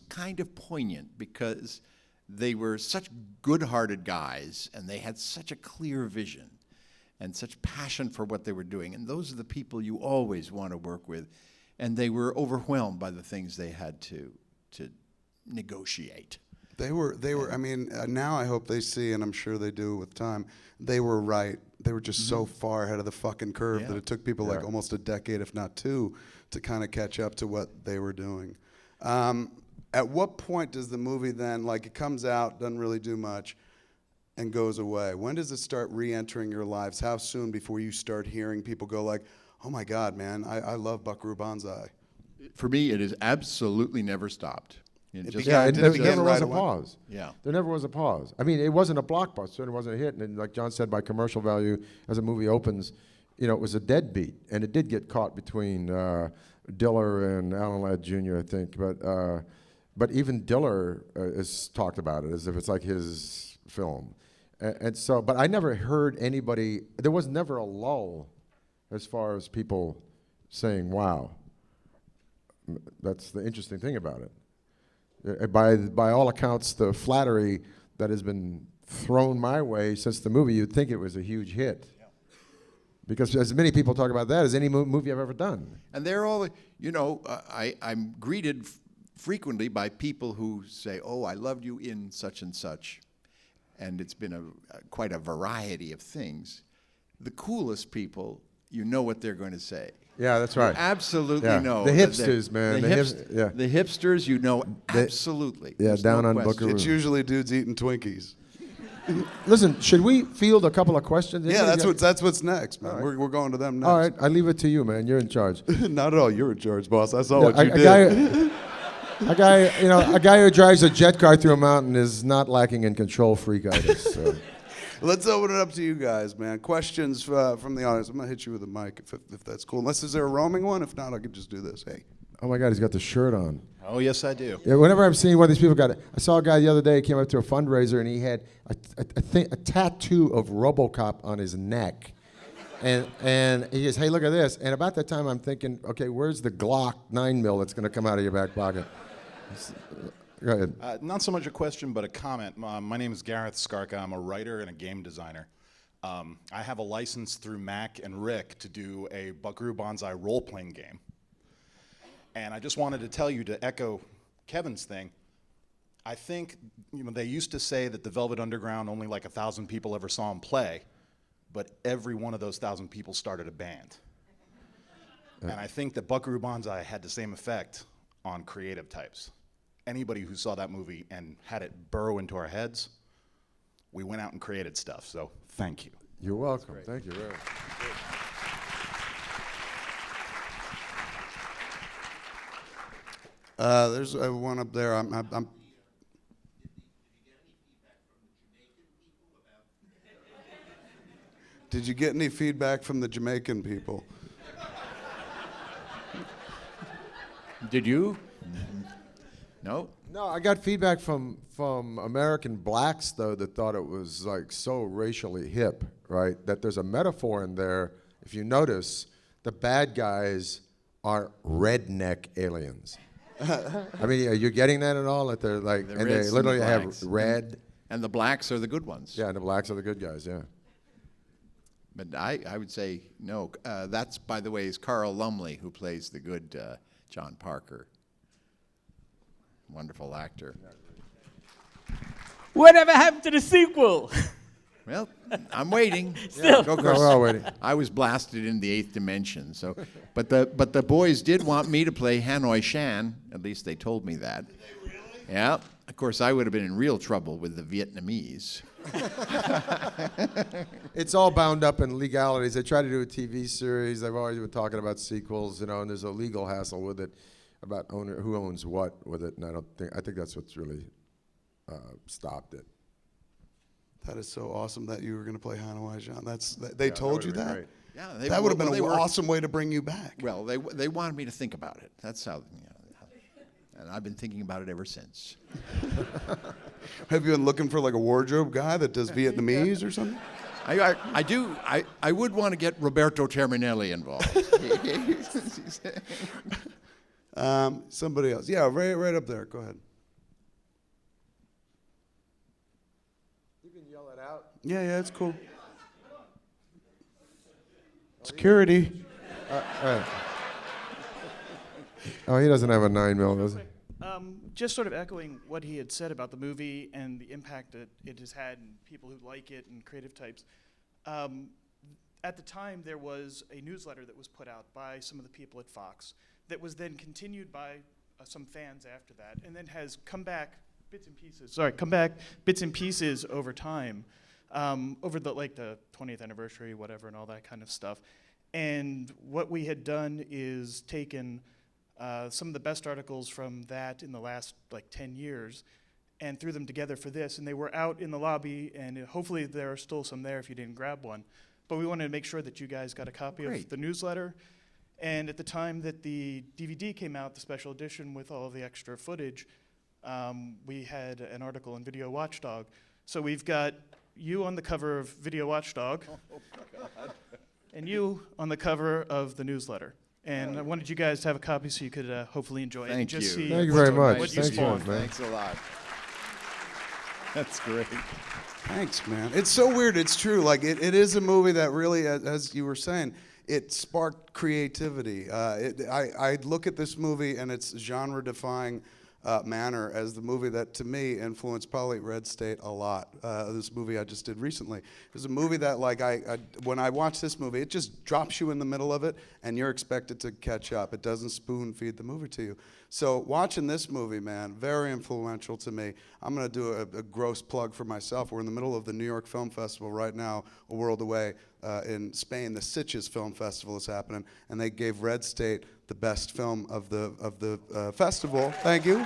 kind of poignant because they were such good-hearted guys, and they had such a clear vision and such passion for what they were doing. And those are the people you always want to work with. And they were overwhelmed by the things they had to negotiate. They were. I mean, now I hope they see, and I'm sure they do with time. They were right. They were just so far ahead of the fucking curve Yeah. that it took people like almost a decade, if not two, to kind of catch up to what they were doing. At what point does the movie then, like, it comes out, doesn't really do much, and goes away? When does it start re-entering your lives? How soon before you start hearing people go like, "Oh my God, man, I love Buckaroo Banzai"? For me, it has absolutely never stopped. It just- Yeah, Did there it begin never right was a away? pause. Yeah. There never was a pause. I mean, it wasn't a blockbuster, it wasn't a hit, and like John said, by commercial value, as a movie opens, it was a deadbeat, and it did get caught between Diller and Alan Ladd Jr., I think, but even Diller has talked about it as if it's like his film, and so, but I never heard anybody. There was never a lull, as far as people saying, "Wow." That's the interesting thing about it. By all accounts, the flattery that has been thrown my way since the movie, you'd think it was a huge hit. Because as many people talk about that as any movie I've ever done. And they're all, I'm greeted frequently by people who say, "Oh, I loved you in such and such." And it's been quite a variety of things. The coolest people, you know what they're going to say. Yeah, that's right. You absolutely Yeah. know. The that hipsters, man. The, Yeah. the hipsters, absolutely. Yeah, There's down no on question. Buckaroo. It's usually dudes eating Twinkies. Listen, should we field a couple of questions? Yeah, that's what's next, man. We're going to them next. All right, I leave it to you, man. You're in charge. Not at all. You're in charge, boss. I saw Yeah, what you a did. guy who drives a jet car through a mountain is not lacking in control freakitis. So. Let's open it up to you guys, man. Questions from the audience. I'm gonna hit you with a mic if that's cool. Unless is there a roaming one? If not, I could just do this. Hey. Oh my God, he's got the shirt on. Oh, yes, I do. Yeah, whenever I'm seeing one of these people got it, I saw a guy the other day, he came up to a fundraiser and he had a tattoo of RoboCop on his neck. And he goes, hey, look at this. And about that time I'm thinking, okay, where's the Glock 9mm that's gonna come out of your back pocket? Go ahead. Not so much a question, but a comment. My name is Gareth Skarka. I'm a writer and a game designer. I have a license through Mac and Rick to do a Buckaroo Banzai role-playing game. And I just wanted to tell you, to echo Kevin's thing, I think they used to say that the Velvet Underground, only like 1,000 people ever saw him play, but every one of those 1,000 people started a band. And I think that Buckaroo Banzai had the same effect on creative types. Anybody who saw that movie and had it burrow into our heads, we went out and created stuff. So thank you. You're welcome. Thank you. Very much. There's one up there. Did you get any feedback from the Jamaican people? Did you? No? No, I got feedback from American blacks though that thought it was like so racially hip, right? That there's a metaphor in there. If you notice, the bad guys are redneck aliens. I mean, are you getting that at all? That they're like, The and they reds and literally the have blacks. red. And the blacks are the good ones. Yeah, and the blacks are the good guys. Yeah. But I would say no. That's, by the way, is Carl Lumley, who plays the good John Parker. Wonderful actor. Whatever happened to the sequel? Well, I'm waiting. Still. Go, No, Chris. we're all waiting. I was blasted in the 8th dimension. So, but the boys did want me to play Hanoi Shan. At least they told me that. Did they really? Yeah. Of course, I would have been in real trouble with the Vietnamese. It's all bound up in legalities. They try to do a TV series. They've always been talking about sequels, you know, and there's a legal hassle with it about who owns what with it. And I think that's what's really stopped it. That is so awesome that you were going to play Hanoi Jean. They told you would've been that? great. Yeah, That would have been they an were- awesome way to bring you back. Well, they wanted me to think about it. That's how, and I've been thinking about it ever since. Have you been looking for like a wardrobe guy that does Vietnamese or something? I would want to get Roberto Terminelli involved. Somebody else. Yeah, right up there. Go ahead. You can yell it out. Yeah, it's cool. Security. Oh, he doesn't have a 9mm, does he? Just sort of echoing what he had said about the movie and the impact that it has had and people who like it and creative types. At the time, there was a newsletter that was put out by some of the people at Fox that was then continued by some fans after that, and then has come back bits and pieces over time, over the 20th anniversary, whatever, and all that kind of stuff. And what we had done is taken some of the best articles from that in the last 10 years and threw them together for this, and they were out in the lobby, and hopefully there are still some there if you didn't grab one. But we wanted to make sure that you guys got a copy Great. of the newsletter. And at the time that the DVD came out, the special edition with all of the extra footage, we had an article in Video Watchdog. So we've got you on the cover of Video Watchdog, and you on the cover of the newsletter. And I wanted you guys to have a copy so you could hopefully enjoy it. Thank and just you. See Thank you what- very much. What you Thanks, spawned. man. Thanks a lot. That's great. Thanks, man. It's so weird. It's true. Like it is a movie that really, as you were saying, it sparked creativity. I look at this movie and its genre-defying manner as the movie that, to me, influenced probably Red State a lot. This movie I just did recently. It was a movie that, when I watch this movie, it just drops you in the middle of it, and you're expected to catch up. It doesn't spoon-feed the movie to you. So watching this movie, man, very influential to me. I'm going to do a gross plug for myself. We're in the middle of the New York Film Festival right now, a world away in Spain. The Sitges Film Festival is happening, and they gave Red State the best film of the festival. Thank you.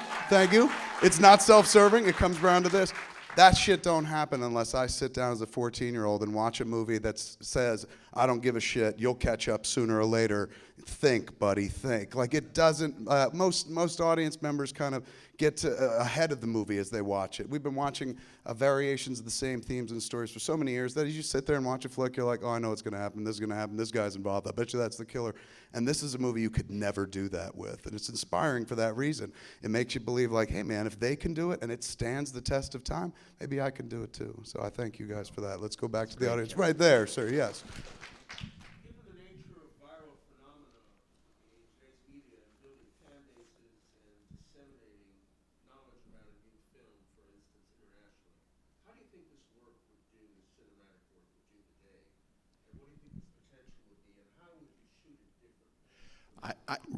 It's not self-serving. It comes around to this. That shit don't happen unless I sit down as a 14-year-old and watch a movie that says, I don't give a shit, you'll catch up sooner or later. Think, buddy, think. Like it doesn't, most audience members kind of get to, ahead of the movie as they watch it. We've been watching variations of the same themes and stories for so many years that as you sit there and watch a flick, you're like, oh, I know what's gonna happen, this is gonna happen, this guy's involved, I bet you that's the killer. And this is a movie you could never do that with. And it's inspiring for that reason. It makes you believe like, hey man, if they can do it and it stands the test of time, maybe I can do it too. So I thank you guys for that. Let's go back to the audience. Right there, sir, yes. Given the nature of viral phenomena in today's media, building fan bases and disseminating knowledge about a new film, for instance, internationally, how do you think this work would do, this cinematic work would do today? And what do you think its potential would be, and how would you shoot it differently?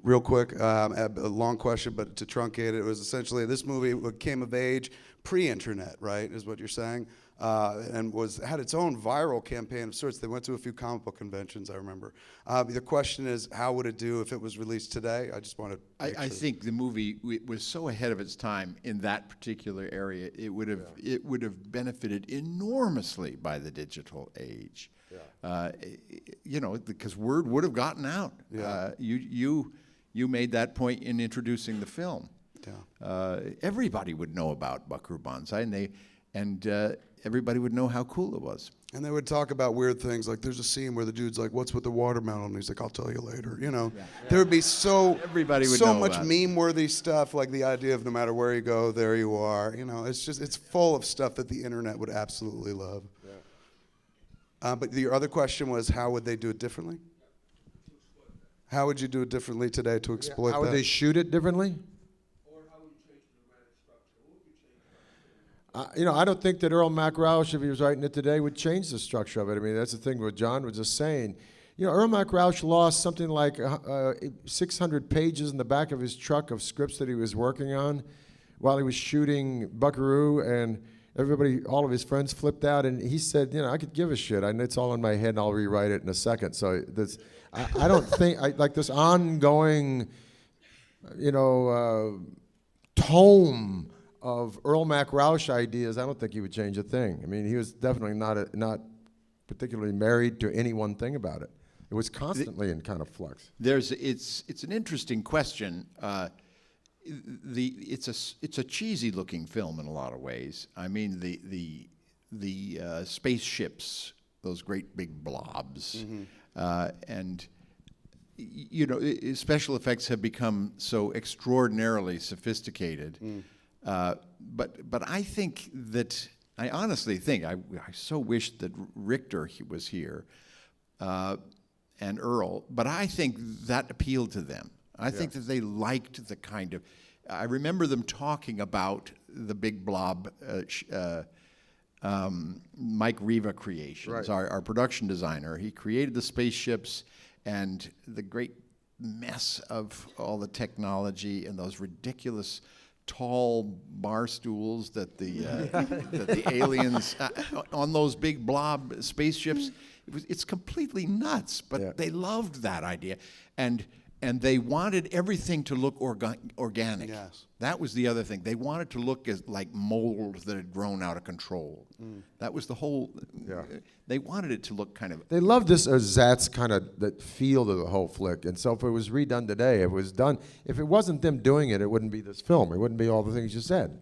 Real quick, a long question, but to truncate it, it was essentially this movie came of age pre-internet, right, is what you're saying, and had its own viral campaign of sorts. They went to a few comic book conventions, I remember. The question is, how would it do if it was released today? I just want to I think the movie was so ahead of its time in that particular area. It would have benefited enormously by the digital age. You know, because word would have gotten out. You made that point in introducing the film. Everybody would know about Buckaroo Banzai, and everybody would know how cool it was. And they would talk about weird things, like there's a scene where the dude's like, what's with the watermelon? And he's like, I'll tell you later. You know, there would be Everybody would so know much about it. meme-worthy stuff, like the idea of no matter where you go, there you are. You know, it's full of stuff that the internet would absolutely love. But your other question was, how would they do it differently? How would you do it differently today to exploit How would that? they shoot it differently? You know, I don't think that Earl Mac Roush, if he was writing it today, would change the structure of it. I mean, that's the thing what John was just saying. You know, Earl Mac Roush lost something like 600 pages in the back of his truck of scripts that he was working on while he was shooting Buckaroo, and everybody, all of his friends flipped out, and he said, you know, I could give a shit. It's all in my head, and I'll rewrite it in a second. So I don't think, like this ongoing, you know, tome of Earl Mac Roush ideas, I don't think he would change a thing. I mean, he was definitely not particularly married to any one thing about it. It was constantly in kind of flux. It's an interesting question. It's a cheesy looking film in a lot of ways. I mean, the spaceships, those great big blobs, and you know, special effects have become so extraordinarily sophisticated. But I think that I honestly think I so wish that Richter was here and Earl, but I think that appealed to them. I think that they liked the kind of. I remember them talking about the big blob. Mike Riva Creations, our production designer, he created the spaceships and the great mess of all the technology and those ridiculous tall bar stools that the aliens on those big blob spaceships. It's completely nuts, but they loved that idea, and they wanted everything to look organic. Yes. That was the other thing. They wanted to look as like mold that had grown out of control. That was the whole. They wanted it to look kind of. They loved this ersatz kind of that feel to the whole flick, and so if it was redone today, if it wasn't them doing it, it wouldn't be this film. It wouldn't be all the things you said.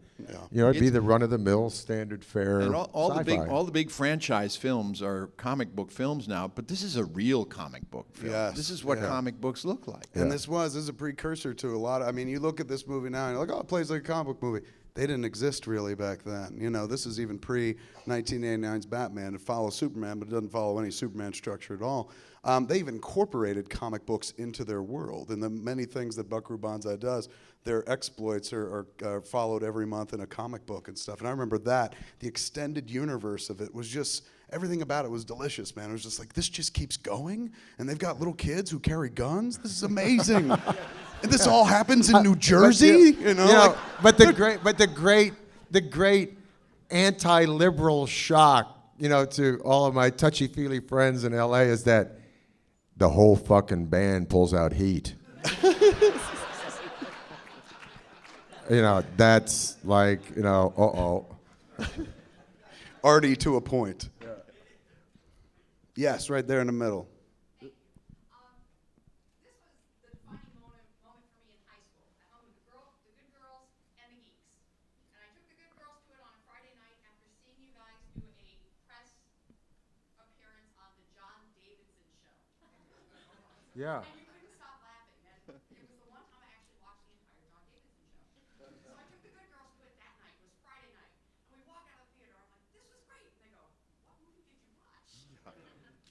You know, it'd be the run-of-the-mill, standard fare And all the sci-fi. big franchise films are comic book films now, but this is a real comic book film. Yes. This is what comic books look like. And this is a precursor to a lot of, I mean, you look at this movie now and you're like, oh, it plays like a comic book movie. They didn't exist really back then. You know, this is even pre-1989's Batman. It follows Superman, but it doesn't follow any Superman structure at all. They've incorporated comic books into their world, and the many things that Buckaroo Banzai does, their exploits are followed every month in a comic book and stuff. And I remember that. The extended universe of it was just, everything about it was delicious, man. It was just like, this just keeps going, and they've got little kids who carry guns? This is amazing. And this all happens in New Jersey? But the great anti-liberal shock, you know, to all of my touchy-feely friends in LA is that the whole fucking band pulls out Heat. You know, that's like, you know, arty to a point. Yes, right there in the middle. This was the defining moment for me in high school. I hung with the good girls, and the geeks. And I took the good girls to it on a Friday night after seeing you guys do a press appearance on the John Davidson show. Yeah. And you couldn't stop laughing. And it was the one time I actually watched the entire John Davidson show. So I took the good girls to it that night. It was Friday night. And we walk out of the theater. I'm like, this was great. And they go, what movie did you watch? So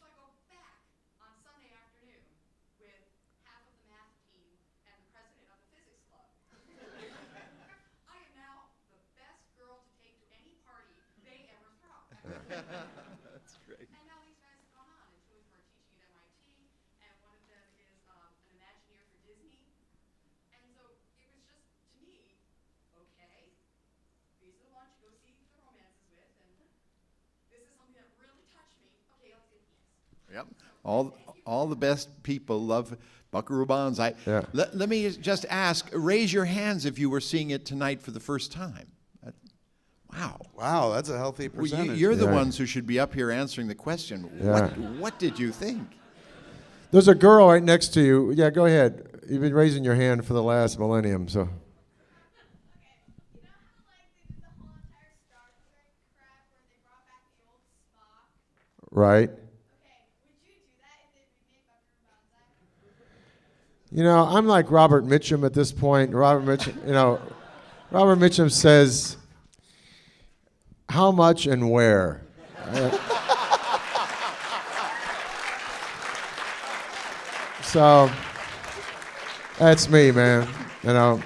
I go back on Sunday afternoon with half of the math team and the president of the physics club. I am now the best girl to take to any party they ever throw. That's great. And now these guys have gone on, and two of them are teaching at MIT, and one of them is an Imagineer for Disney. And so it was just, to me, okay, these are the ones you go see the romances with, and this is something that really touched me. Okay, let's get the yes. Yep. All the best people love Buckaroo Banzai. Yeah. Let me just ask, raise your hands if you were seeing it tonight for the first time. Wow. Wow, that's a healthy Well, percentage. you're the Yeah. ones who should be up here answering the question. Yeah. What did you think? There's a girl right next to you. Yeah, go ahead. You've been raising your hand for the last millennium, so. Okay, you know how like they did the whole entire Star Trek crap where they brought back the old Spock? Right. Okay, would you do that if they remade Buckaroo Banzai? You know, I'm like Robert Mitchum at this point. Robert Mitchum says, how much and where? So that's me, man. You know,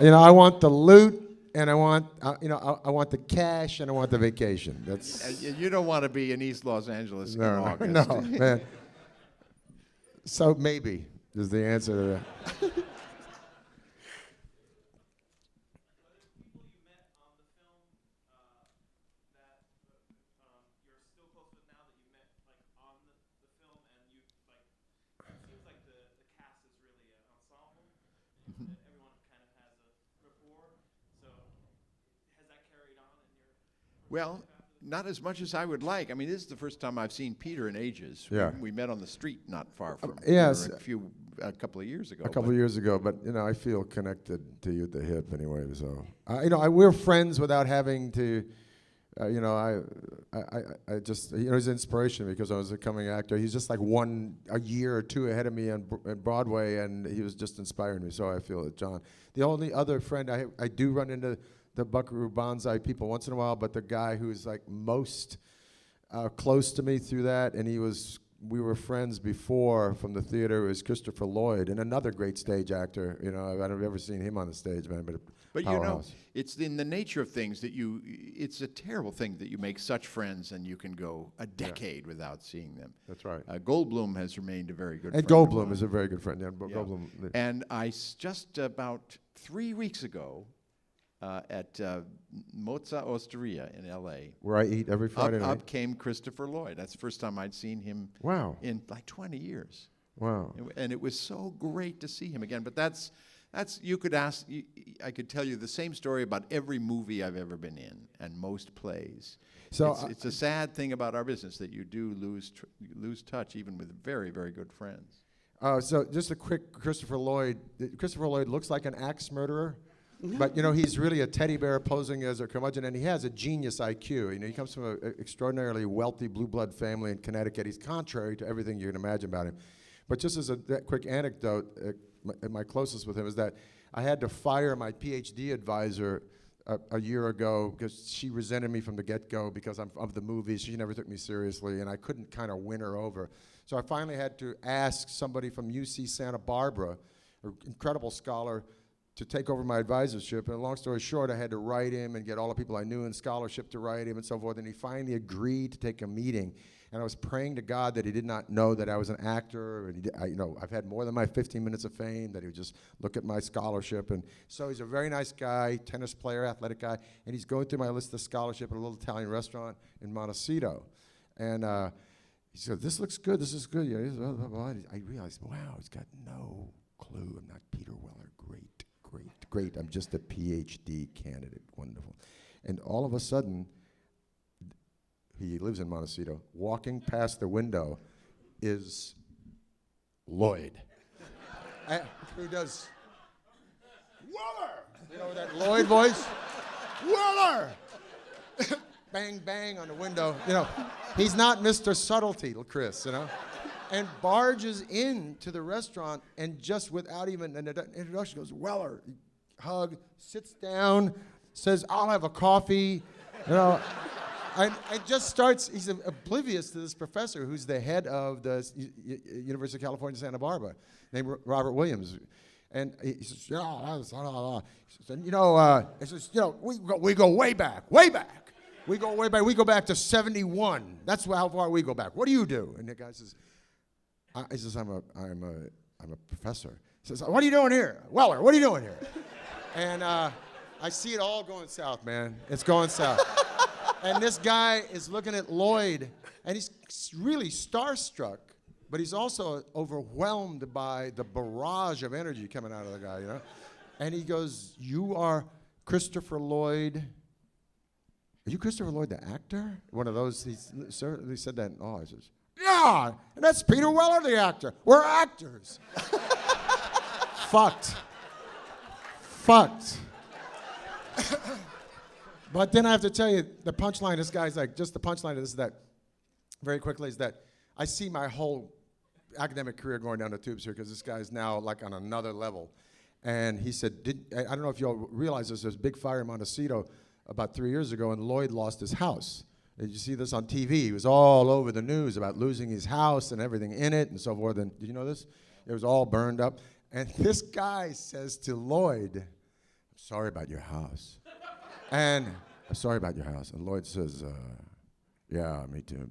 I want the loot, and I want, I want the cash, and I want the vacation. That's You don't want to be in East Los Angeles in no, August. no, man. So maybe is the answer to that. Well, not as much as I would like. I mean, this is the first time I've seen Peter in ages. Yeah. We met on the street not far from yes. here a couple of years ago. A couple but- of years ago, but I feel connected to you at the hip anyway. So we're friends without having to. I just he's an inspiration because I was a coming actor. He's just like a year or two ahead of me on Broadway, and he was just inspiring me. So I feel it, John. The only other friend I do run into the Buckaroo Banzai people once in a while, but the guy who's like most close to me through that, and we were friends before from the theater, was Christopher Lloyd, and another great stage actor. I've ever seen him on the stage, man, But powerhouse. it's in the nature of things that it's a terrible thing that you make such friends and you can go a decade without seeing them. That's right. Goldblum has remained a very good And friend. of Goldblum mine. is a very good friend. Yeah, Yeah. Goldblum. And just about 3 weeks ago at Mozza Osteria in L.A., Where I eat every Friday night. up came Christopher Lloyd. That's the first time I'd seen him Wow. in like 20 years. Wow. And it was so great to see him again. But that's you could ask. I could tell you the same story about every movie I've ever been in and most plays. So it's a sad thing about our business that you do lose touch even with very, very good friends. So just a quick Christopher Lloyd. Christopher Lloyd looks like an axe murderer, but he's really a teddy bear posing as a curmudgeon, and he has a genius IQ. He comes from an extraordinarily wealthy blue blood family in Connecticut. He's contrary to everything you can imagine about him. But just as that quick anecdote, my closest with him is that I had to fire my PhD advisor a year ago because she resented me from the get-go because I'm of the movies. She never took me seriously, and I couldn't kind of win her over. So I finally had to ask somebody from UC Santa Barbara, an incredible scholar, to take over my advisorship. And long story short, I had to write him and get all the people I knew in scholarship to write him and so forth. And he finally agreed to take a meeting. And I was praying to God that he did not know that I was an actor. And I've had more than my 15 minutes of fame, that he would just look at my scholarship. And so he's a very nice guy, tennis player, athletic guy. And he's going through my list of scholarship at a little Italian restaurant in Montecito. And he said, this looks good, this is good. I realized, wow, he's got no clue. I'm not Peter Weller. Great. I'm just a PhD candidate. Wonderful. And all of a sudden, he lives in Montecito. Walking past the window is Lloyd. Who does Weller? You know that Lloyd voice? Weller! Bang, bang on the window. You know, he's not Mr. Subtlety, Chris, you know? And barges into the restaurant and just without even an introduction goes, Weller, hug, sits down, says, I'll have a coffee, you know. And just starts, he's oblivious to this professor who's the head of the University of California, Santa Barbara, named Robert Williams. And he says, we go way back, way back. We go way back. We go back to 71. That's how far we go back. What do you do? And the guy says, he says, I'm a professor. He says, what are you doing here? Weller, what are you doing here? And I see it all going south, man. It's going south. And this guy is looking at Lloyd, and he's really starstruck, but he's also overwhelmed by the barrage of energy coming out of the guy, you know? And he goes, you are Christopher Lloyd. Are you Christopher Lloyd, the actor? One of those, he said that in awe. He says, yeah, and that's Peter Weller, the actor. We're actors. Fucked. But then I have to tell you, the punchline, this guy's like, just the punchline of this is that, very quickly, is that I see my whole academic career going down the tubes here because this guy's now like on another level. And he said, I don't know if you all realize there's a big fire in Montecito about 3 years ago, and Lloyd lost his house. Did you see this on TV? He was all over the news about losing his house and everything in it and so forth. And did you know this? It was all burned up. And this guy says to Lloyd, I'm sorry about your house. And I'm sorry about your house. And Lloyd says, yeah, me too.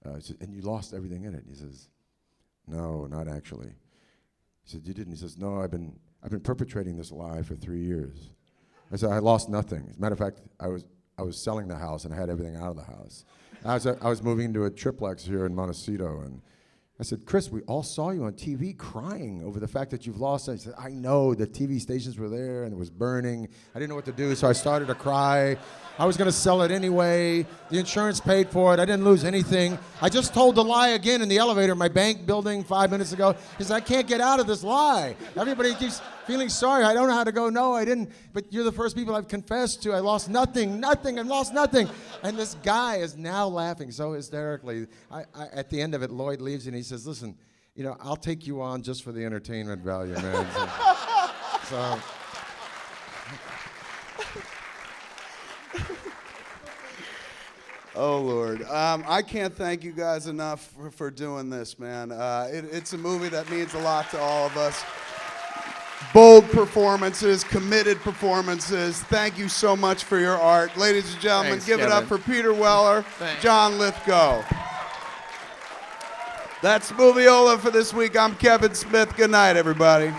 But he said, and you lost everything in it. He says, no, not actually. He said, you didn't? He says, no, I've been perpetrating this lie for 3 years. I said, I lost nothing. As a matter of fact, I was selling the house and I had everything out of the house. I was moving into a triplex here in Montecito, and I said, Chris, we all saw you on TV crying over the fact that you've lost it. He said, I know, the TV stations were there and it was burning. I didn't know what to do, so I started to cry. I was going to sell it anyway. The insurance paid for it. I didn't lose anything. I just told the lie again in the elevator in my bank building 5 minutes ago. He said, I can't get out of this lie. Everybody keeps feeling sorry. I don't know how to go. No, I didn't. But you're the first people I've confessed to. I lost nothing. I lost nothing. And this guy is now laughing so hysterically. At the end of it, Lloyd leaves and he says, listen, you know, I'll take you on just for the entertainment value, man. So Oh, Lord. I can't thank you guys enough for doing this, man. It's a movie that means a lot to all of us. Bold performances, committed performances. Thank you so much for your art. Ladies and gentlemen, Thanks, give it up Kevin. for Peter Weller, Thanks. John Lithgow. That's Movieola for this week. I'm Kevin Smith. Good night, everybody.